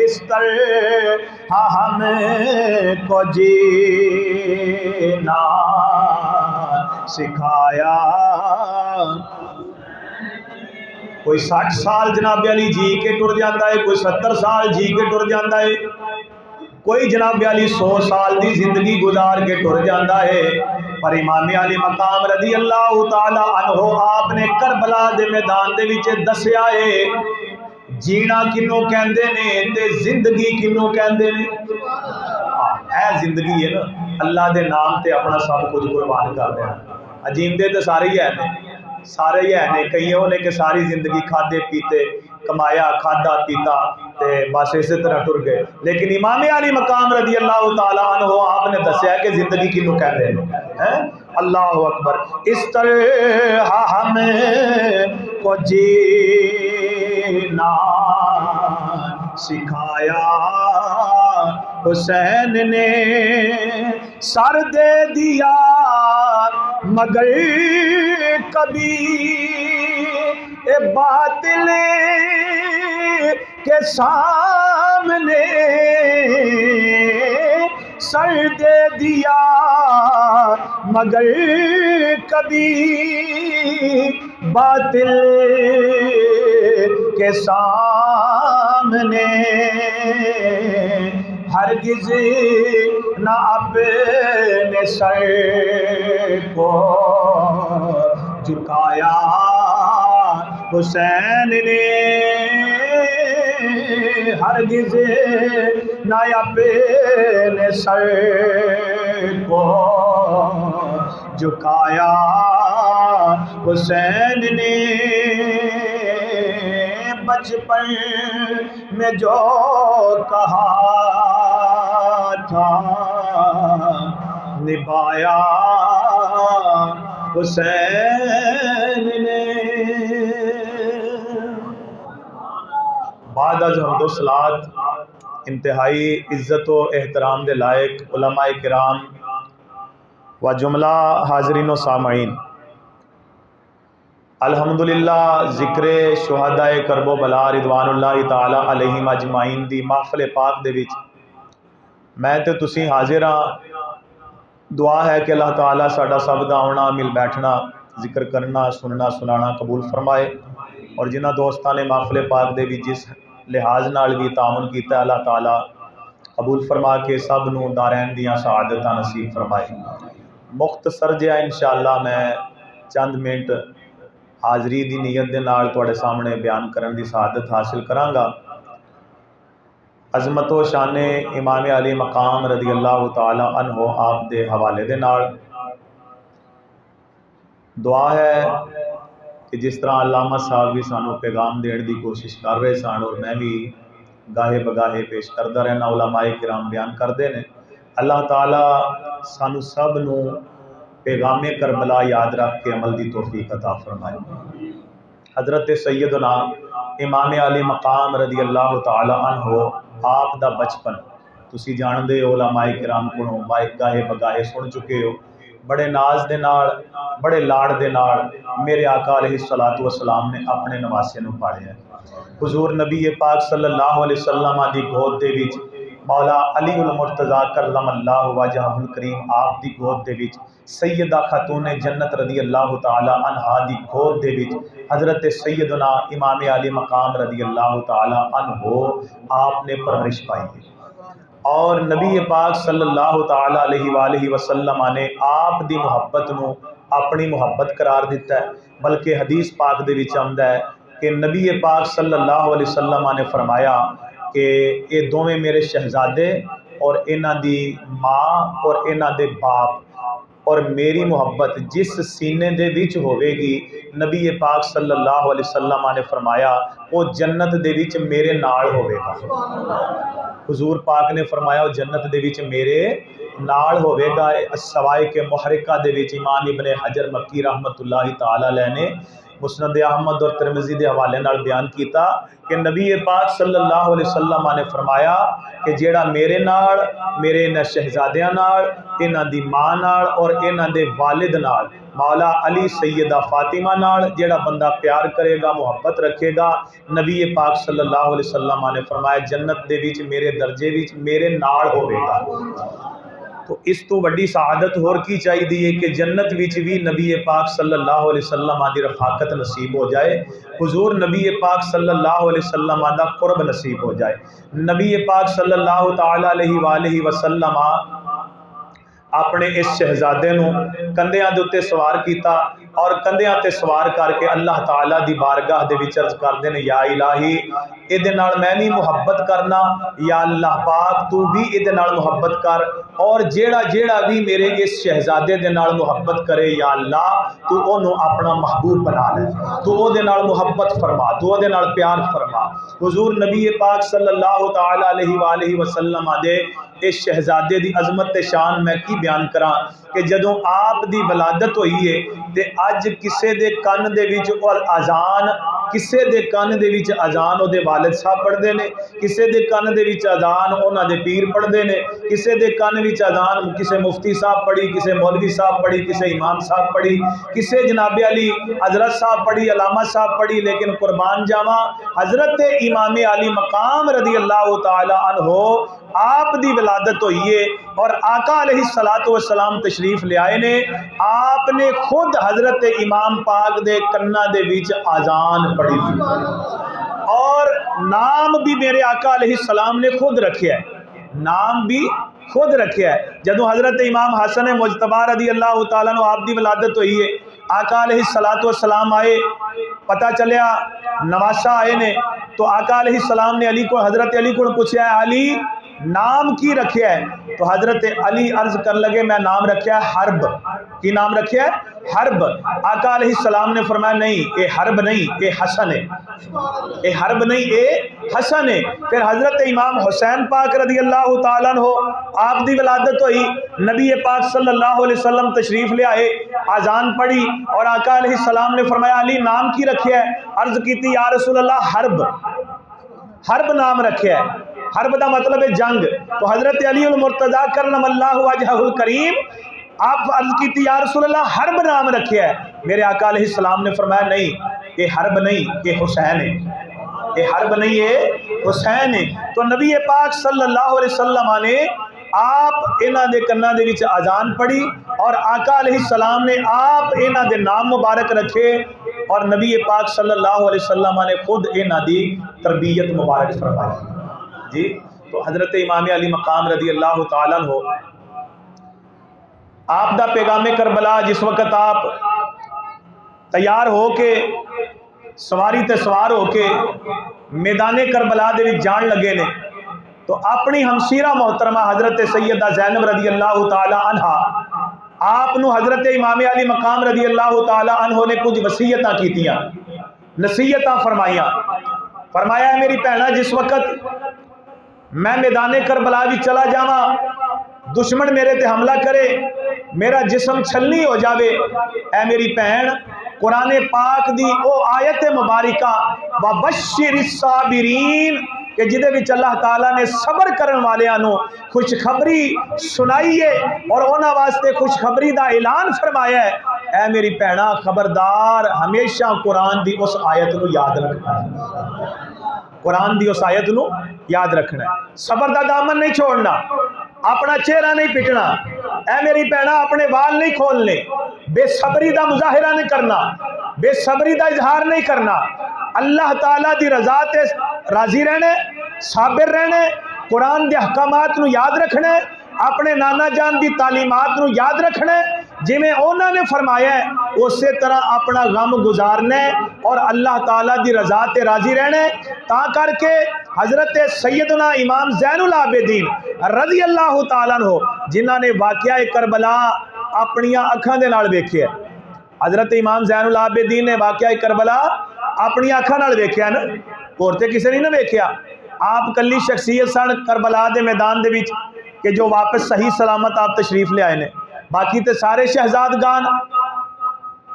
اس طرح ہم کو جینا سکھایا، کوئی 60 سال جناب علی جی کے ٹر جاتا ہے، کوئی 70 سال جی کے ٹر جاتا ہے، کوئی جناب علی 100 سال دی زندگی گزار کے ٹر جاتا ہے، پر امام علی مقام رضی اللہ تعالی عنہ آپ نے کربلا دے میدان دے وچ دسیا ہے جینا کنوں کہندے نے تے زندگی کنوں کہندے نے۔ اے زندگی ہے نا، اللہ دے نام تے اپنا سب کچھ قربان کر دینا، عجیندے تے سارے ہی ہیں، سارے ہی ہیں، کئیوں نے کہ ساری زندگی کھادے پیتے کمایا کھادا پیتا تے بس اسی طرح ٹر گئے، لیکن امام علی مقام رضی اللہ تعالیٰ عنہ آپ نے دسیا کہ زندگی کنوں کہتے ہیں، اللہ اکبر، اس طرح ہم کو جینا سکھایا حسین نے، سر دے دیا مگر کبھی اے باطل کے سامنے، سر دے دیا مگر کبھی باطل کے سامنے، ہرگز نہ اپنے سر کو جھکایا حسین نے، ہرگز نہ اپنے سر کو جھکایا حسین نے بچپن میں جو کہا تھا نبھایا حسین نے۔ بعد از حمد و صلات انتہائی عزت و احترام دے لائق علماء کرام و جملہ حاضرین و سامعین، الحمدللہ ذکر شہداء کرب و بلا رضوان اللہ تعالی علیہم اجمعین دی محفل پاک دے وچ میں تے تسی حاضر ہاں۔ دعا ہے کہ اللہ تعالیٰ ساڈا سب دا آنا، مل بیٹھنا، ذکر کرنا، سننا سنانا قبول فرمائے، اور جنہ دوستان نے محفل پاک دے وچ جس لحاظ نال بھی تعاون کیتا ہے اللہ تعالیٰ قبول فرما کے سب نو دارین دیاں سعادتاں نصیب فرمائے۔ مختصر جہا انشاءاللہ میں چند منٹ حاضری دی نیت دے نال تواڈے سامنے بیان کرن دی سعادت حاصل کراں گا۔ عظمت و شان امام علی مقام رضی اللہ تعالی عنہ آپ دے حوالے دے نال دعا ہے کہ جس طرح علامہ صاحب بھی سانو پیغام دین دی کوشش کر رہے سن اور میں بھی گاہے بگاہے پیش کرتا رہنا، علماء کرام بیان کرتے ہیں، اللہ تعالیٰ سانو سب نو پیغام کربلا یاد رکھ کے عمل دی توفیق عطا فرمائے۔ حضرت سیدنا امام علی مقام رضی اللہ تعالی عنہ آپ دا بچپن تسی جان دے علماء کرام کو گاہے بگاہے سن چکے ہو، بڑے ناز دے نال بڑے لاڑ دے نال میرے آقا علیہ الصلوۃ والسلام نے اپنے نواسے نو پالیا ہے۔ حضور نبی پاک صلی اللہ علیہ وسلم دی گود دے وچ مولا علی المرتضیٰ کرم اللہ وجہہ الکریم آپ دی گود دے وچ سیدہ خاتون جنت رضی اللہ تعالی عنہا دی گود دے وچ حضرت سیدنا امام علی مقام رضی اللہ تعالی عنہ آپ نے پرورش پائی ہے، اور نبی پاک صلی اللہ تعالی علیہ وآلہ وسلم نے آپ دی محبت نو اپنی محبت قرار دیتا ہے، بلکہ حدیث پاک دے وچ آندا ہے کہ نبی پاک صلی اللہ علیہ وسلم نے فرمایا کہ یہ دوویں میرے شہزادے اور انہاں دی ماں اور انہاں دے باپ، اور میری محبت جس سینے دے وچ ہوے گی نبی پاک صلی اللہ علیہ وسلم نے فرمایا وہ جنت دے وچ میرے نال ہوے گا۔ حضور پاک نے فرمایا وہ جنت دے وچ میرے نال ہوے گا۔ سوائے کے محرقہ دے وچ امام ابن حجر مکی رحمت اللہ تعالی علیہ نے مسند احمد اور ترمذی دے حوالے نال بیان کیتا کہ نبی پاک صلی اللہ علیہ وسلم نے فرمایا کہ جیڑا میرے نال، میرے انہاں شہزادیاں نال، انہاں دی ماں نال اور انہاں دے والد نال، مولا علی سیدہ فاطمہ نال جیڑا بندہ پیار کرے گا، محبت رکھے گا، نبی پاک صلی اللہ علیہ وسلم نے فرمایا جنت دے وچ میرے درجے وچ میرے نال ہوے گا۔ تو اس تو بڑی سعادت ہور کی چاہیے کہ جنت وچ بھی نبی پاک صلی اللہ علیہ وسلم دی رفاقت نصیب ہو جائے، حضور نبی پاک صلی اللہ علیہ وسلم دا قرب نصیب ہو جائے۔ نبی پاک صلی اللہ تعالی علیہ وآلہ وسلم اپنے اس شہزادے نو کندھیاں دے اتے سوار کیتا اور کندھیاں تے سوار کر کے اللہ تعالیٰ دی بارگاہ دے وچ عرض کردے نے یا الہی اے نال میں بھی محبت کرنا، یا اللہ پاک تو بھی اے نال محبت کر، اور جیڑا جیڑا بھی میرے اس شہزادے دے نال محبت کرے یا اللہ تو اونوں اپنا محبوب بنا لے، تو او دے نال محبت فرما، تو او دے نال پیار فرما۔ حضور نبی پاک صلی اللہ تعالی علیہ وآلہ وسلم دے اس شہزادے دی عظمت تے شان میں کی بیان کراں کہ جدوں آپ دی ولادت ہوئی ہے تے اج کسے دے کن دے وچ اذان، کسے دے کن دے وچ اذان او دے والد صاحب پڑھدے نے، کسے دے کن دے وچ اذان انہاں دے پیر پڑھدے نے، کسے دے کن وچ اذان کسے مفتی صاحب پڑھی، کسے مولوی صاحب پڑھی، کسے امام صاحب پڑھی، کسے جناب علی حضرت صاحب پڑھی، علامہ صاحب پڑھی، لیکن قربان جاواں حضرت امام علی مقام رضی اللہ تعالی عنہ آپ دی ولادت ہوئی ہے اور آقا علیہ الصلوۃ والسلام تشریف لے آئے نے، آپ نے خود حضرت امام پاک دے کنا دے وچ اذان پڑھی اور نام بھی میرے آقا علیہ السلام نے خود رکھیا ہے، نام بھی خود رکھیا ہے۔ جدوں حضرت امام حسن مجتبی رضی اللہ تعالیٰ عنہ آپ دی ولادت ہوئی ہے، آقا علیہ الصلوۃ والسلام آئے، پتہ چلیا نواسا آئے نے، تو آقا علیہ السلام نے علی کو، حضرت علی کو پوچھا ہے علی نام کی رکھیا ہے؟ تو حضرت علی عرض کر لگے میں نام رکھیا ہے حرب. کی نام رکھیا ہے؟ حرب. آقا علیہ السلام نے فرمایا نہیں اے حرب نہیں اے حسن ہے. اے حرب نہیں اے حسن ہے. پھر حضرت امام حسین پاک رضی اللہ تعالیٰ عنہ آپ دی ولادت ہوئی، نبی پاک صلی اللہ علیہ وسلم تشریف لے آئے، اذان پڑھی اور آقا علیہ السلام نے فرمایا علی نام کی رکھیا ہے؟ عرض کی تھی یا رسول اللہ حرب. حرب نام رکھیا ہے. حرب دا مطلب ہے جنگ. تو حضرت علی المرتضی کرم اللہ وجہہ الکریم آپ عرض کی تھی یا رسول اللہ حرب نام رکھیا ہے؟ میرے آقا علیہ السلام نے فرمایا نہیں یہ حرب نہیں یہ حسین ہے. یہ حرب نہیں یہ حسین ہے. تو نبی پاک صلی اللہ علیہ وسلم نے آپ انہاں دے کناں دے وچ اذان پڑھی اور آقا علیہ السلام نے آپ انہاں دے نام مبارک رکھے اور نبی پاک صلی اللہ علیہ وسلم نے خود انہاں دی تربیت مبارک فرمائی. جی تو حضرت امام علی مقام رضی اللہ تعالیٰ عنہ آپ دا پیغام کربلا جس وقت آپ تیار ہو کے سواری تے سوار ہو کے میدان کربلا دے وچ جان لگے نے تو اپنی ہمشیرہ محترمہ حضرت سیدہ زینب رضی اللہ تعالی عنہ آپ نو حضرت امام علی مقام رضی اللہ تعالی عنہ نے کچھ وصیتاں کیتیاں، نصیحتاں فرمائیاں. فرمایا ہے میری بہنا جس وقت میں میدان کربلا بھی چلا جاواں دشمن میرے تے حملہ کرے میرا جسم چھلنی ہو جاوے، اے میری بہن قرآن پاک دی او آیت مبارکہ وَبَشِّرِ الصَّابِرِينَ کہ جدے وچ اللہ تعالیٰ نے صبر کرن والیاں نو خوشخبری سنائی ہے اور انہاں واسطے خوشخبری دا اعلان فرمایا ہے. اے میری بہنا خبردار ہمیشہ قرآن دی اس آیت نو یاد رکھنا ہے. قرآن دی اس آیت نو یاد رکھنا ہے. صبر دا دامن نہیں چھوڑنا، اپنا چہرہ نہیں پٹنا، اے میری بہنا اپنے وال نہیں کھولنے، بے صبری دا مظاہرہ نہیں کرنا، بے صبری دا اظہار نہیں کرنا. اللہ تعالیٰ دی رضا تے راضی رہنے، صابر رہنے، قرآن دے احکامات نو یاد رکھنے، اپنے نانا جان دی تعلیمات نو یاد رکھنے جی میں انہوں نے فرمایا ہے اسی طرح اپنا غم گزارنے اور اللہ تعالیٰ دی رضا تے راضی رہنے. تا کر کے حضرت سیدنا امام زین العابدین رضی اللہ تعالیٰ عنہ جنہوں نے واقعہ کربلا اپنیاں اکھاں دے نال ویکھیا ہے. حضرت امام زین العابدین نے واقعہ کربلا اپنی اکھاں نال ویکھیا نا، اور تے کسے نہیں نہ ویکھیا. آپ کلی شخصیت سن کربلا دے میدان دے وچ کہ جو واپس صحیح سلامت آپ تشریف لے آئے نے، باقی تے سارے شہزادگان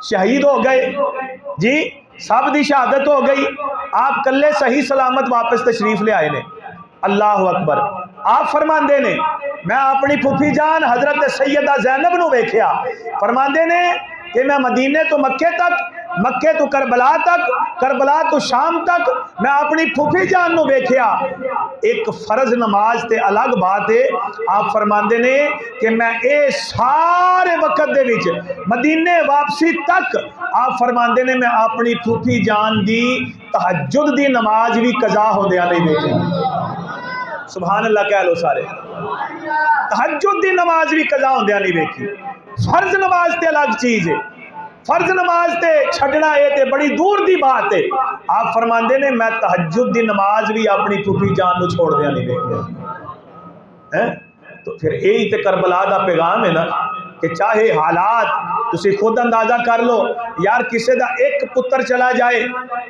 شہید ہو گئے جی، سب دی شہادت ہو گئی، آپ کلے صحیح سلامت واپس تشریف لے آئے نے. اللہ اکبر. آپ فرماندے نے میں اپنی پھوپھی جان حضرت سیدہ زینب نو ویکھیا، فرماندے نے کہ میں مدینے تو مکے تک، مکے تو کربلا تک، کربلا تو شام تک میں اپنی پھوپھی جان نو ویکھیا. ایک فرض نماز تے الگ بات ہے. آپ فرماندے نے کہ میں اے سارے وقت دے وچ مدینے واپسی تک آپ فرماندے نے میں اپنی پھوپھی جان دی تہجد دی نماز بھی قضا ہوندیاں نہیں ویکھی. سبحان اللہ کہہ لو سارے. تہجد دی نماز بھی قضا ہوندیاں نہیں ویکھی. فرض نماز تے الگ چیز ہے، فرض نماز تے چھڑنا ہے تے بڑی دور دی بات ہے. آپ فرماندے نے میں تہجد دی نماز بھی اپنی پھوپھی جان نو چھوڑ دیا نہیں دیکھیا. تو پھر یہی تے کربلا دا پیغام ہے نا کہ چاہے حالات تسی خود اندازہ کر لو یار کسے دا ایک پتر چلا جائے،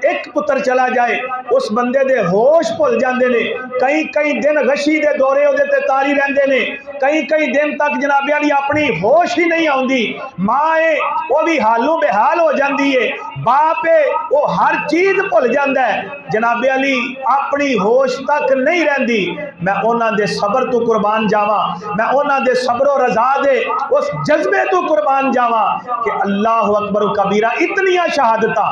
ایک پتر چلا جائے اس بندے دے ہوش بھول جاندے نے، کئی دن غشی دے دورے ہو تے تاری رہندے نے، کئی دن تک جناب علی اپنی ہوش ہی نہیں آوندی. ماں ہے وہ بھی حالوں بے حال ہو جاندی ہے، باپ ہے وہ ہر چیز بھول جاندا ہے جناب علی اپنی ہوش تک نہیں رہندی. میں انہاں دے صبر تو قربان جاواں، میں انہاں دے صبر و رضا دے اس جذبے تو قربان جاواں کہ اللہ اکبر و کبیرہ اتنیاں شہادتاں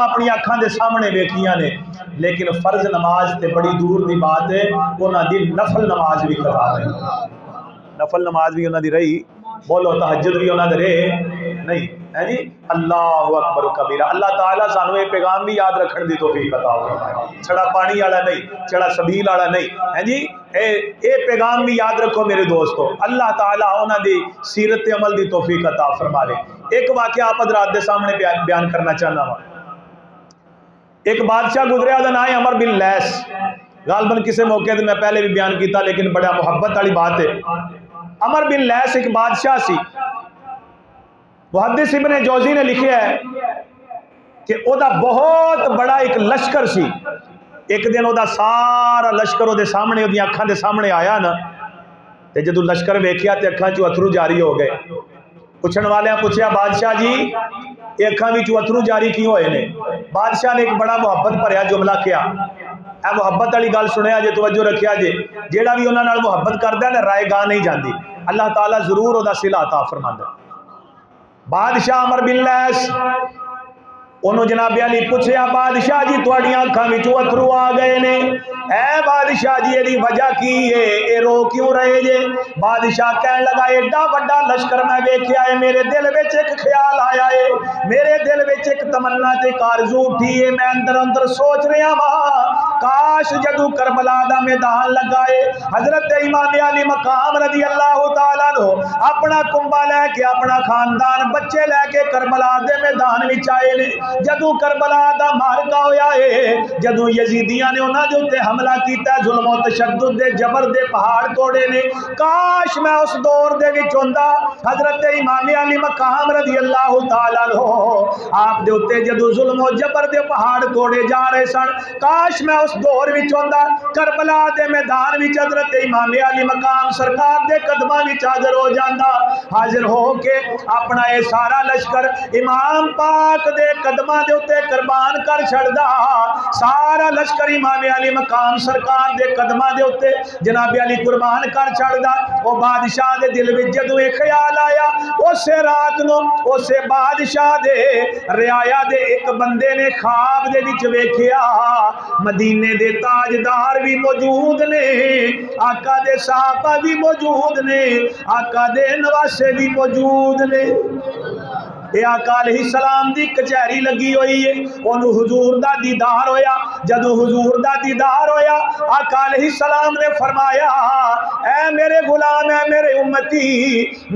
اپنی آنکھاں دے سامنے ویکھیاں نے. لیکن فرض نماز تے بڑی دور دی بات ہے، انہاں دی نفل نماز بھی کرا رہے، نفل نماز بھی انہاں دی رہی، بولو تہجد بھی انہاں دے رہے نہیں ہے جی. اللہ اکبر و کبیرہ. اللہ تعالیٰ سانو یہ پیغام بھی یاد رکھن دی توفیق عطا فرمائے. چھڑا پانی والا نہیں، چھڑا سبیل والا نہیں ہے جی. اے پیغام بھی یاد رکھو میرے دوستو. اللہ تعالیٰ انہاں دی سیرت عمل دی توفیق عطا فرمائے. ایک واقعہ آپ حضرات دے سامنے بیان کرنا چاہنا ہوں. ایک بادشاہ گزریا دا نام ہے عمر بن لیس. غالباً کسی موقع تے میں پہلے بھی بیان کیتا لیکن بڑا محبت والی بات ہے. عمر بن لیس ایک بادشاہ سی. محدث ابن جوزی نے لکھیا ہے کہ او دا بہت بڑا ایک لشکر سی. ایک دن او دا سارا لشکر او دے سامنے، او دی اکھاں دے سامنے آیا نا، تے جدو لشکر ویکھیا تے اکھاں چوں اتھرو جاری ہو گئے. پوچھن والیاں پوچھیا بادشاہ جی یہ اکھاں وچوں اتھرو جاری کیوں ہوئے نے؟ بادشاہ نے ایک بڑا محبت بھریا جملہ کیا. اے محبت والی گل سنیا جے، توجہ رکھیا جے. جیڑا بھی انہاں نال محبت کردا ہے نا رائے گاہ نہیں جاندی، اللہ تعالیٰ ضرور او دا صلہ عطا فرماندا. بادشاہ عمر بن لیس انہوں جناب علی پوچھیا بادشاہ جی تواڈیاں اکھاں وچوں اتھرو آ گئے نے، اے بادشاہ جی یہ وجہ کی ہے، اے رو کیوں رہے جے؟ بادشاہ کہنے لگا ایڈا بڑا لشکر میں ویکھیا ہے، میرے دل وچ ایک خیال آیا ہے، میرے دل وچ ایک تمنا تے ایک آرزو اٹھی ہے. میں اندر اندر سوچ رہا وا کاش جدو کربلا دا میدان لگا ہے حضرت امام علی مقام رضی اللہ تعالیٰ عنہ اپنا کنبا لے کے اپنا خاندان بچے لے کے کربلا دے میدان وچ آئے نے. جدو کربلا دا مارکا ہویا ہے، جدو یزیدیاں نے انہاں دے اوتے حملہ کیتا ہے، ظلم و تشدد دے جبر دے پہاڑ توڑے نے. کاش میں اس دور دے وچ ہوندا. حضرت امام علی مقام رضی اللہ تعالیٰ عنہ آپ دے اوتے جدو ظلم و جبر دے پہاڑ توڑے جا رہے سن، کاش میں اس دور وچ ہوندا، کربلا دے میدان وچ حضرت امام علی مقام سرکار دے قدماں وچ حاضر ہو جاندا، حاضر ہو کے اپنا اے سارا لشکر امام پاک دے قدماں دے اوتے قربان کر چھڑدا. سارا لشکر امام علی مقام سرکار دے قدماں دے اوتے جناب علی قربان کر چھڑدا. او بادشاہ دے دل وچ جدوں اے خیال آیا، اسے رات نو اسے بادشاہ دے رعایا دے ایک بندے نے خواب دے وچ ویکھیا مدینے دے تاجدار بھی موجود نے، آقا دے صحابہ بھی موجود نے، آقا دے نواسے بھی موجود نے. اے آقا علیہ السلام دی کچہری لگی ہوئی ہے، انہوں حضور دا دیدار ہویا. جدو حضور دا دیدار ہویا آقا علیہ السلام نے فرمایا اے میرے غلام، اے میرے امتی،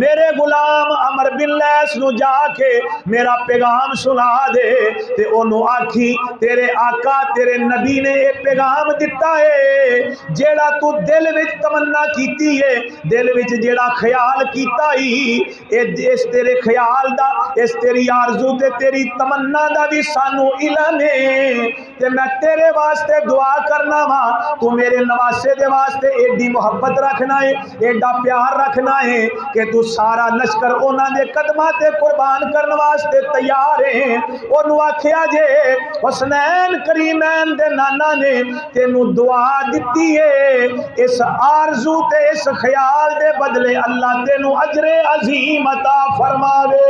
میرے غلام عمر بن لیس نو جا کے میرا پیغام سنا دے. تے انہوں آکھی تیرے آقا تیرے نبی نے اے پیغام دتا ہے جیڑا تو دل وچ تمنا کیتی ہے، دل وچ جیڑا خیال کیتا ہی، اس تیرے خیال دا، اس تیری آرزو تے تیری تمنا دا بھی سانو علم ہے. تے میں تیرے واسطے دعا کرنا وا، تو میرے نواسے دے واسطے ایڈی محبت رکھنا ہے، ایڈا پیار رکھنا ہے کہ تو سارا لشکر انہاں دے قدماں تے قربان کرن واسطے تیار ہے. انہوں آکھیا جے حسنین کریمین دے نانا نے تینوں دعا دتی ہے، اس آرزو تے اس خیال دے بدلے اللہ تینوں اجر عظیم عطا فرماوے.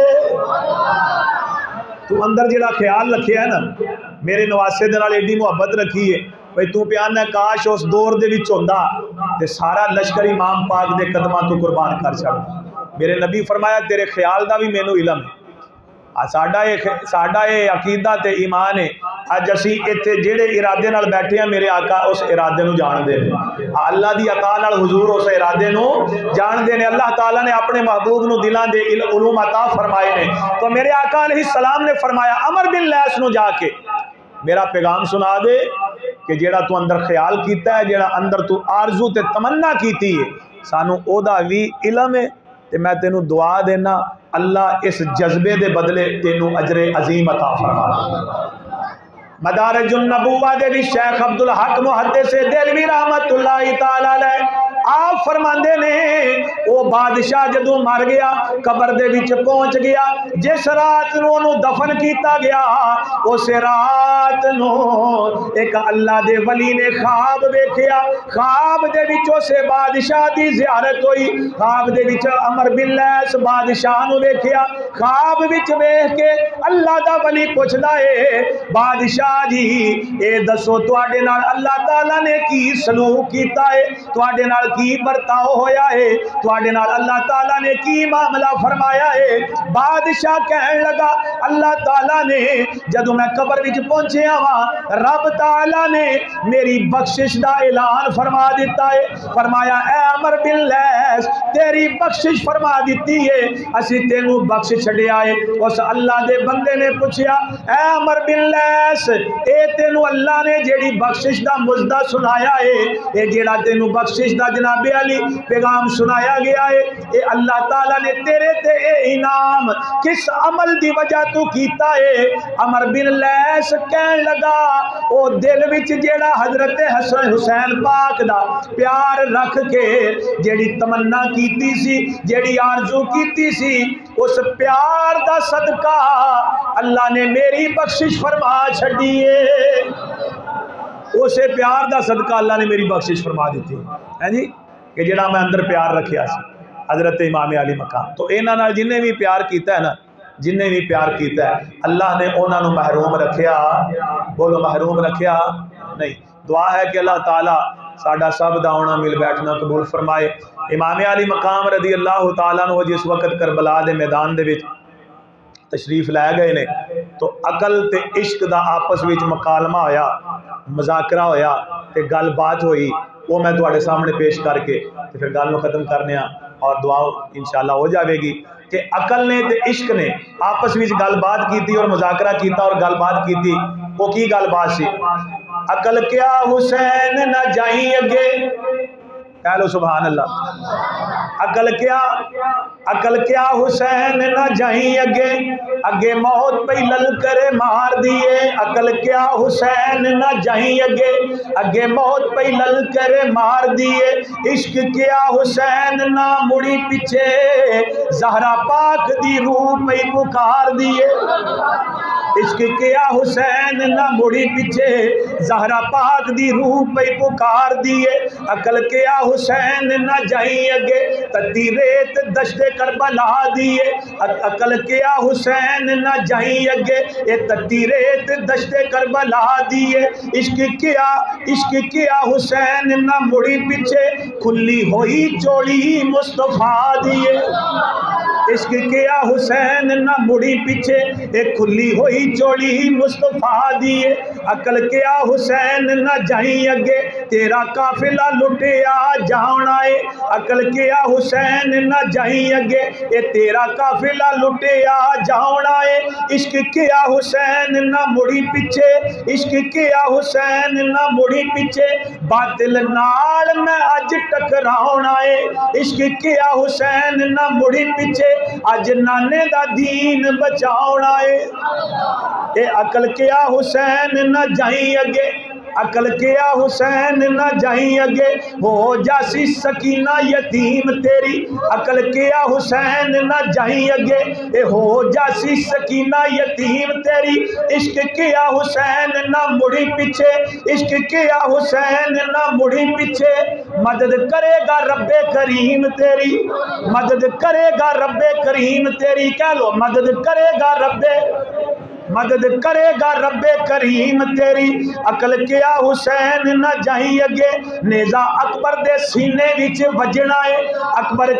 تو اندر جڑا خیال رکھیا ہے نا، میرے نواسے دے نال ایڈی محبت رکھی ہے، بھئی تو پیانا کاش اس دور دے وچ ہوندا تے سارا لشکر امام پاک دے قدماں تو قربان کر چھڑدا. میرے نبی فرمایا تیرے خیال دا بھی مینوں علم ہے. ساڈا یہ عقیدہ تے ایمان ہے. اج اسی ایتھے جڑے ارادے نال بیٹھے ہیں میرے آقا اس ارادے نو جان دے نے، اللہ دی عطا نال حضور اس ارادے نو جان دے نے. اللہ تعالیٰ نے اپنے محبوب نو دلاں دے علوم عطا فرمائے نے. تو میرے آقا علیہ السلام نے فرمایا عمر بن لیس نو جا کے میرا پیغام سنا دے کہ جیڑا تو اندر خیال کیتا ہے، جیڑا اندر تو آرزو تے تمنا کیتی ہے، سانو او دا وی علم ہے. تے میں تینوں دعا دینا اللہ اس جذبے دے بدلے تینوں اجر عظیم عطا فرما. مدارج النبوہ دے بھی شیخ عبدالحق محدث دہلوی رحمت اللہ تعالی علیہ آپ فرماندے نے او بادشاہ جدوں مر گیا قبر دے وچ پہنچ گیا، جس رات نو انہوں دفن کیتا گیا اس رات نو ایک اللہ دے ولی نے خواب ویکھیا. خواب دے وچ اسے بادشاہ دی زیارت ہوئی. خواب دے وچ عمر بن لیس بادشاہ نو ویکھیا. خواب وچ ویکھ کے اللہ دا ولی پوچھدا ہے بادشاہ جی اے دسو تواڈے نال اللہ تعالیٰ نے کی سلوک کیتا ہے، تواڈے نال کی برتاؤ ہویا ہے، تواڈے نال اللہ تعالیٰ نے کی معاملہ فرمایا ہے. بادشاہ کہن لگا اللہ تعالیٰ نے جدوں میں قبر وچ پہنچیا وا رب تعالیٰ نے میری بخشش دا اعلان فرما دیتا ہے. فرمایا اے عمر بن لیس تیری بخشش فرما دیتی ہے، اسی تینوں بخشش چھڈیا ہے۔ اس اللہ دے بندے نے پوچھیا اے عمر بن لیس اے تینو اللہ نے جیڑی بخشش دا مزدہ سنایا ہے، اے جیڑا تینو بخشش دا جناب علی پیغام سنایا گیا ہے، اے اللہ تعالیٰ نے تیرے تے اے انعام کس عمل دی وجہ تو کیتا ہے؟ عمر بن لیس کہن لگا او دل وچ جیڑا حضرت حسن حسین پاک دا پیار رکھ کے جیڑی تمنا کیتی سی، جیڑی آرزو کیتی سی، اس پیار دا صدقہ اللہ نے میری بخشش فرما چھڈیے، اسے پیار دا صدقہ اللہ نے میری بخشش فرما دیتی ہے جی، کہ جڑا میں اندر پیار رکھیا سی حضرت امام علی مقام۔ تو انہاں نال جنہیں بھی پیار کیتا ہے نا، جنہیں بھی پیار کیتا ہے اللہ نے انہاں نو محروم رکھیا، بولو محروم رکھیا نہیں۔ دعا ہے کہ اللہ تعالیٰ ساڈا سب دا آنا مل بیٹھنا قبول فرمائے۔ امام علی مقام رضی اللہ تعالیٰ عنہ جس وقت کربلا دے میدان دے وچ تشریف لے گئے نے تو عقل تے عشق دا آپس وچ مکالمہ ہویا، مذاکرہ ہویا تے گل بات ہوئی، وہ میں تواڈے سامنے پیش کر کے تے پھر گل نو ختم کرنے اور دعا انشاءاللہ ہو جاوے گی کہ عقل نے تے عشق نے آپس وچ گل بات کیتی اور مذاکرہ کیتا اور گل بات کیتی۔ وہ کی گل بات سی؟ عقل کیا حسین نہ جائیں اگے، کہہ لو سبحان اللہ۔ عقل کیا حسین نہ جائیں اگے، اگے موت پہ للکر مار دیے۔ عقل کیا حسین نہ جائیں اگے، اگے موت پہ للکر مار دیے۔ عشق کیا حسین نہ مڑی پیچھے، زہرا پاک دی روح پہ پکار دیے۔ عشق کیا حسین نہ مڑی پیچھے، زہرا پاک دی روح پہ پکار دیے۔ عقل کیا حسین نہ جائیں اگے، تتی ریت دشت کربلا دیے۔ عقل کیا حسین نہ جائیں اگے، اے تتی ریت دشت کربلا دیے۔ عشق کیا حسین نہ مڑی پیچھے، کھلی ہوئی چوڑی مصطفیٰ دیے۔ عشق کیا حسین نہ مڑی پیچھے، ایک کھلی ہوئی چوڑی مصطفیٰ دیے۔ عقل کیا حسین نہ جائیں اگے، تیرا قافلہ لٹیا جانا ہے۔ عقل کیا حسین نہ جائیں اگے، اے تیرا قافلہ لٹیا جانا ہے۔ عشق کیا حسین نہ مڑی پیچھے، عشق کیا حسین نہ مڑی پیچھے، باطل نال میں اج ٹکراؤنا ہے۔ عشق کیا حسین نہ مڑی پیچھے، اج نانے دا دین بچاؤنا ہے۔ اے عقل کیا حسین نہ جائیں اگے، عقل کیا حسین نہ جائیں اگے، ہو جاسی سکینہ یتیم تیری۔ عقل کیا حسین نہ جائیں اگے، اے ہو جاسی سکینہ یتیم تیری۔ عشق کیا حسین نہ مڑی پیچھے، عشق کیا حسین نہ مڑی پیچھے، مدد کرے گا رب کریم تیری، مدد کرے گا رب کریم تیری۔ کہہ لو مدد کرے گا رب کریم تیری۔ عقل کیا حسین نہ جائیں اگے، نیزہ اکبر دے سینے وچ وجنا ہے۔ عقل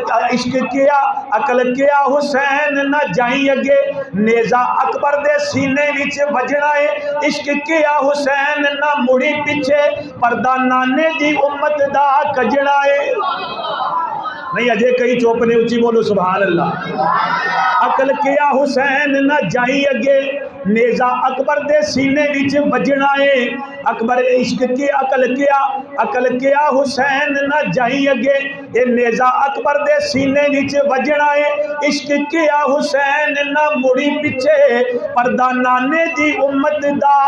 کیا حسین نہ جائیں اگے، نیزہ اکبر دے سینے وچ وجنا ہے۔ عشق کیا حسین نہ مڑی پیچھے، پردہ نانے دی امت دا کجنا ہے۔ نہیں اجے کئی چوپ نے، اچھی بولو سبحان اللہ۔ عقل کیا حسین نہ جائیں اگے، نیزہ اکبر دے سینے وچ وجنا ہے۔ عقل کیا حسین نہ جائیں اگے، اے نیزہ اکبر دے سینے وچ وجنا ہے۔ عشق کیا حسین نہ مڑی پیچھے، پردہ نانے دی امت دا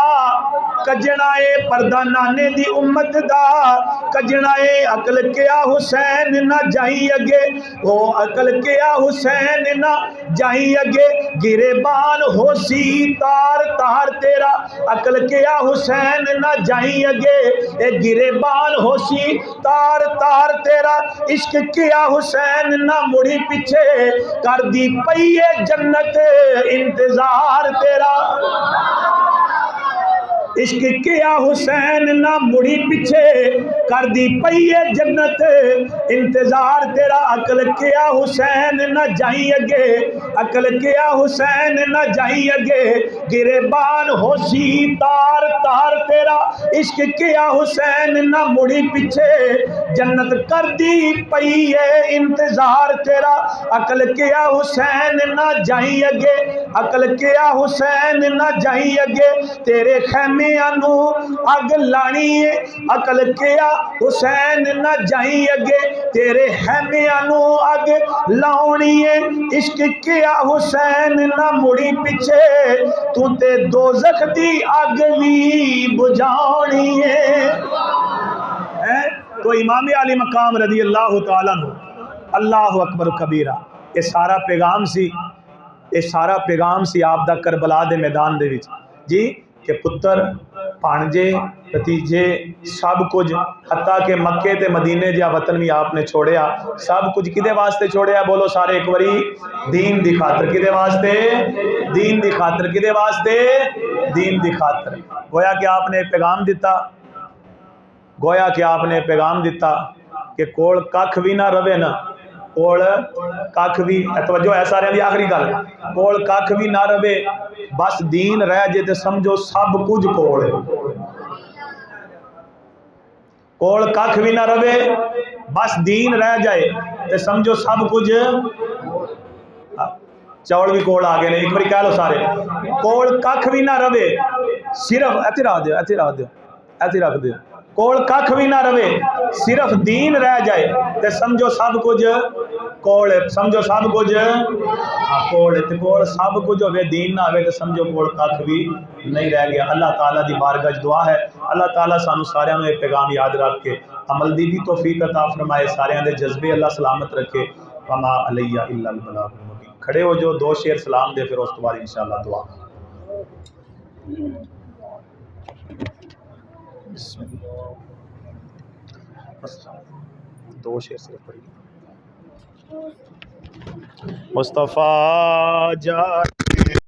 کجنا ہے، پردہ نانے دی امت دا کجنا ہے۔ عقل کیا حسین نہ جائیں اگے، او عقل کیا حسین نہ جائیں اگے، گرے بان ہو سی تار تار تیرا۔ عقل کیا حسین نہ جائیں اگے، اے گرے بان ہو سی تار تار تیرا۔ عشق کیا حسین نہ مڑی پیچھے، کر دی پئیے جنت انتظار تیرا۔ عشق کیا حسین نہ مڑی پیچھے کر دی پئی ہے جنت انتظار تیرا عقل کیا حسین نہ جائیں اگے عقل کیا حسین نہ جائیں اگے گریبان ہوشی تار تار تیرا عشق کیا حسین نہ مڑی پیچھے جنت کر دی پئی ہے انتظار تیرا عقل کیا حسین نہ جائیں اگے عقل کیا حسین نہ جائیں اگے تیرے خیمے انو اگ لانی ہے عقل کیا حسین نہ جائیں اگے تیرے خیمے انو اگ لاؤنی ہے عشق کیا حسین نہ مڑی پیچھے تو تے دوزخ دی اگ بھی بجھاؤنی ہے تو امام علی مقام رضی اللہ تعالیٰ عنہ اللہ اکبر کبیرہ یہ سارا پیغام سی آپ دا کربلا دے میدان دے وچ جی کہ پتر پانجے بھتیجے سب کچھ حتیٰ کہ مکے تے مدینے جا وطن بھی آپ نے چھوڑیا سب کچھ کدے واسطے چھوڑیا بولو سارے ایک باری دین دی خاطر کدے واسطے دین دی خاطر کدے واسطے دین دی خاطر گویا کہ آپ نے پیغام دیتا کہ کول ککھ بھی نہ رہے نا کول ککھ بھی توجہ ہے سارے دی آخری گل کول ککھ بھی نہ رہے بس دین رہ جے تے سمجھو سب کچھ کول ہے کول ککھ بھی نہ رہے بس دین رہ جائے تے سمجھو سب کچھ چوڑ بھی کول آ گئے ایک بار کہہ لو سارے کول ککھ بھی نہ رہے صرف ایتھے رکھ دیو کول ککھ بھی نہ رہے صرف دین رہ جائے تے سمجھو سب کچھ کول ہے سمجھو سب کچھ کول ہے تے کول سب کچھ ہوئے دین نہ ہوئے تے سمجھو کول ککھ بھی نہیں رہ گیا اللہ تعالیٰ دی بارگاہ دعا ہے اللہ تعالیٰ سانو سارے میں پیغام یاد رکھ کے عمل دی بھی توفیق عطا فرمائے سارے دے جذبے اللہ سلامت رکھے وما علیہ الا البلاغ المبین کھڑے ہو جو دو شعر سلام دے پھر اس کے بعد انشاءاللہ دعا دو شعر صرف پڑھی مصطفیٰ جان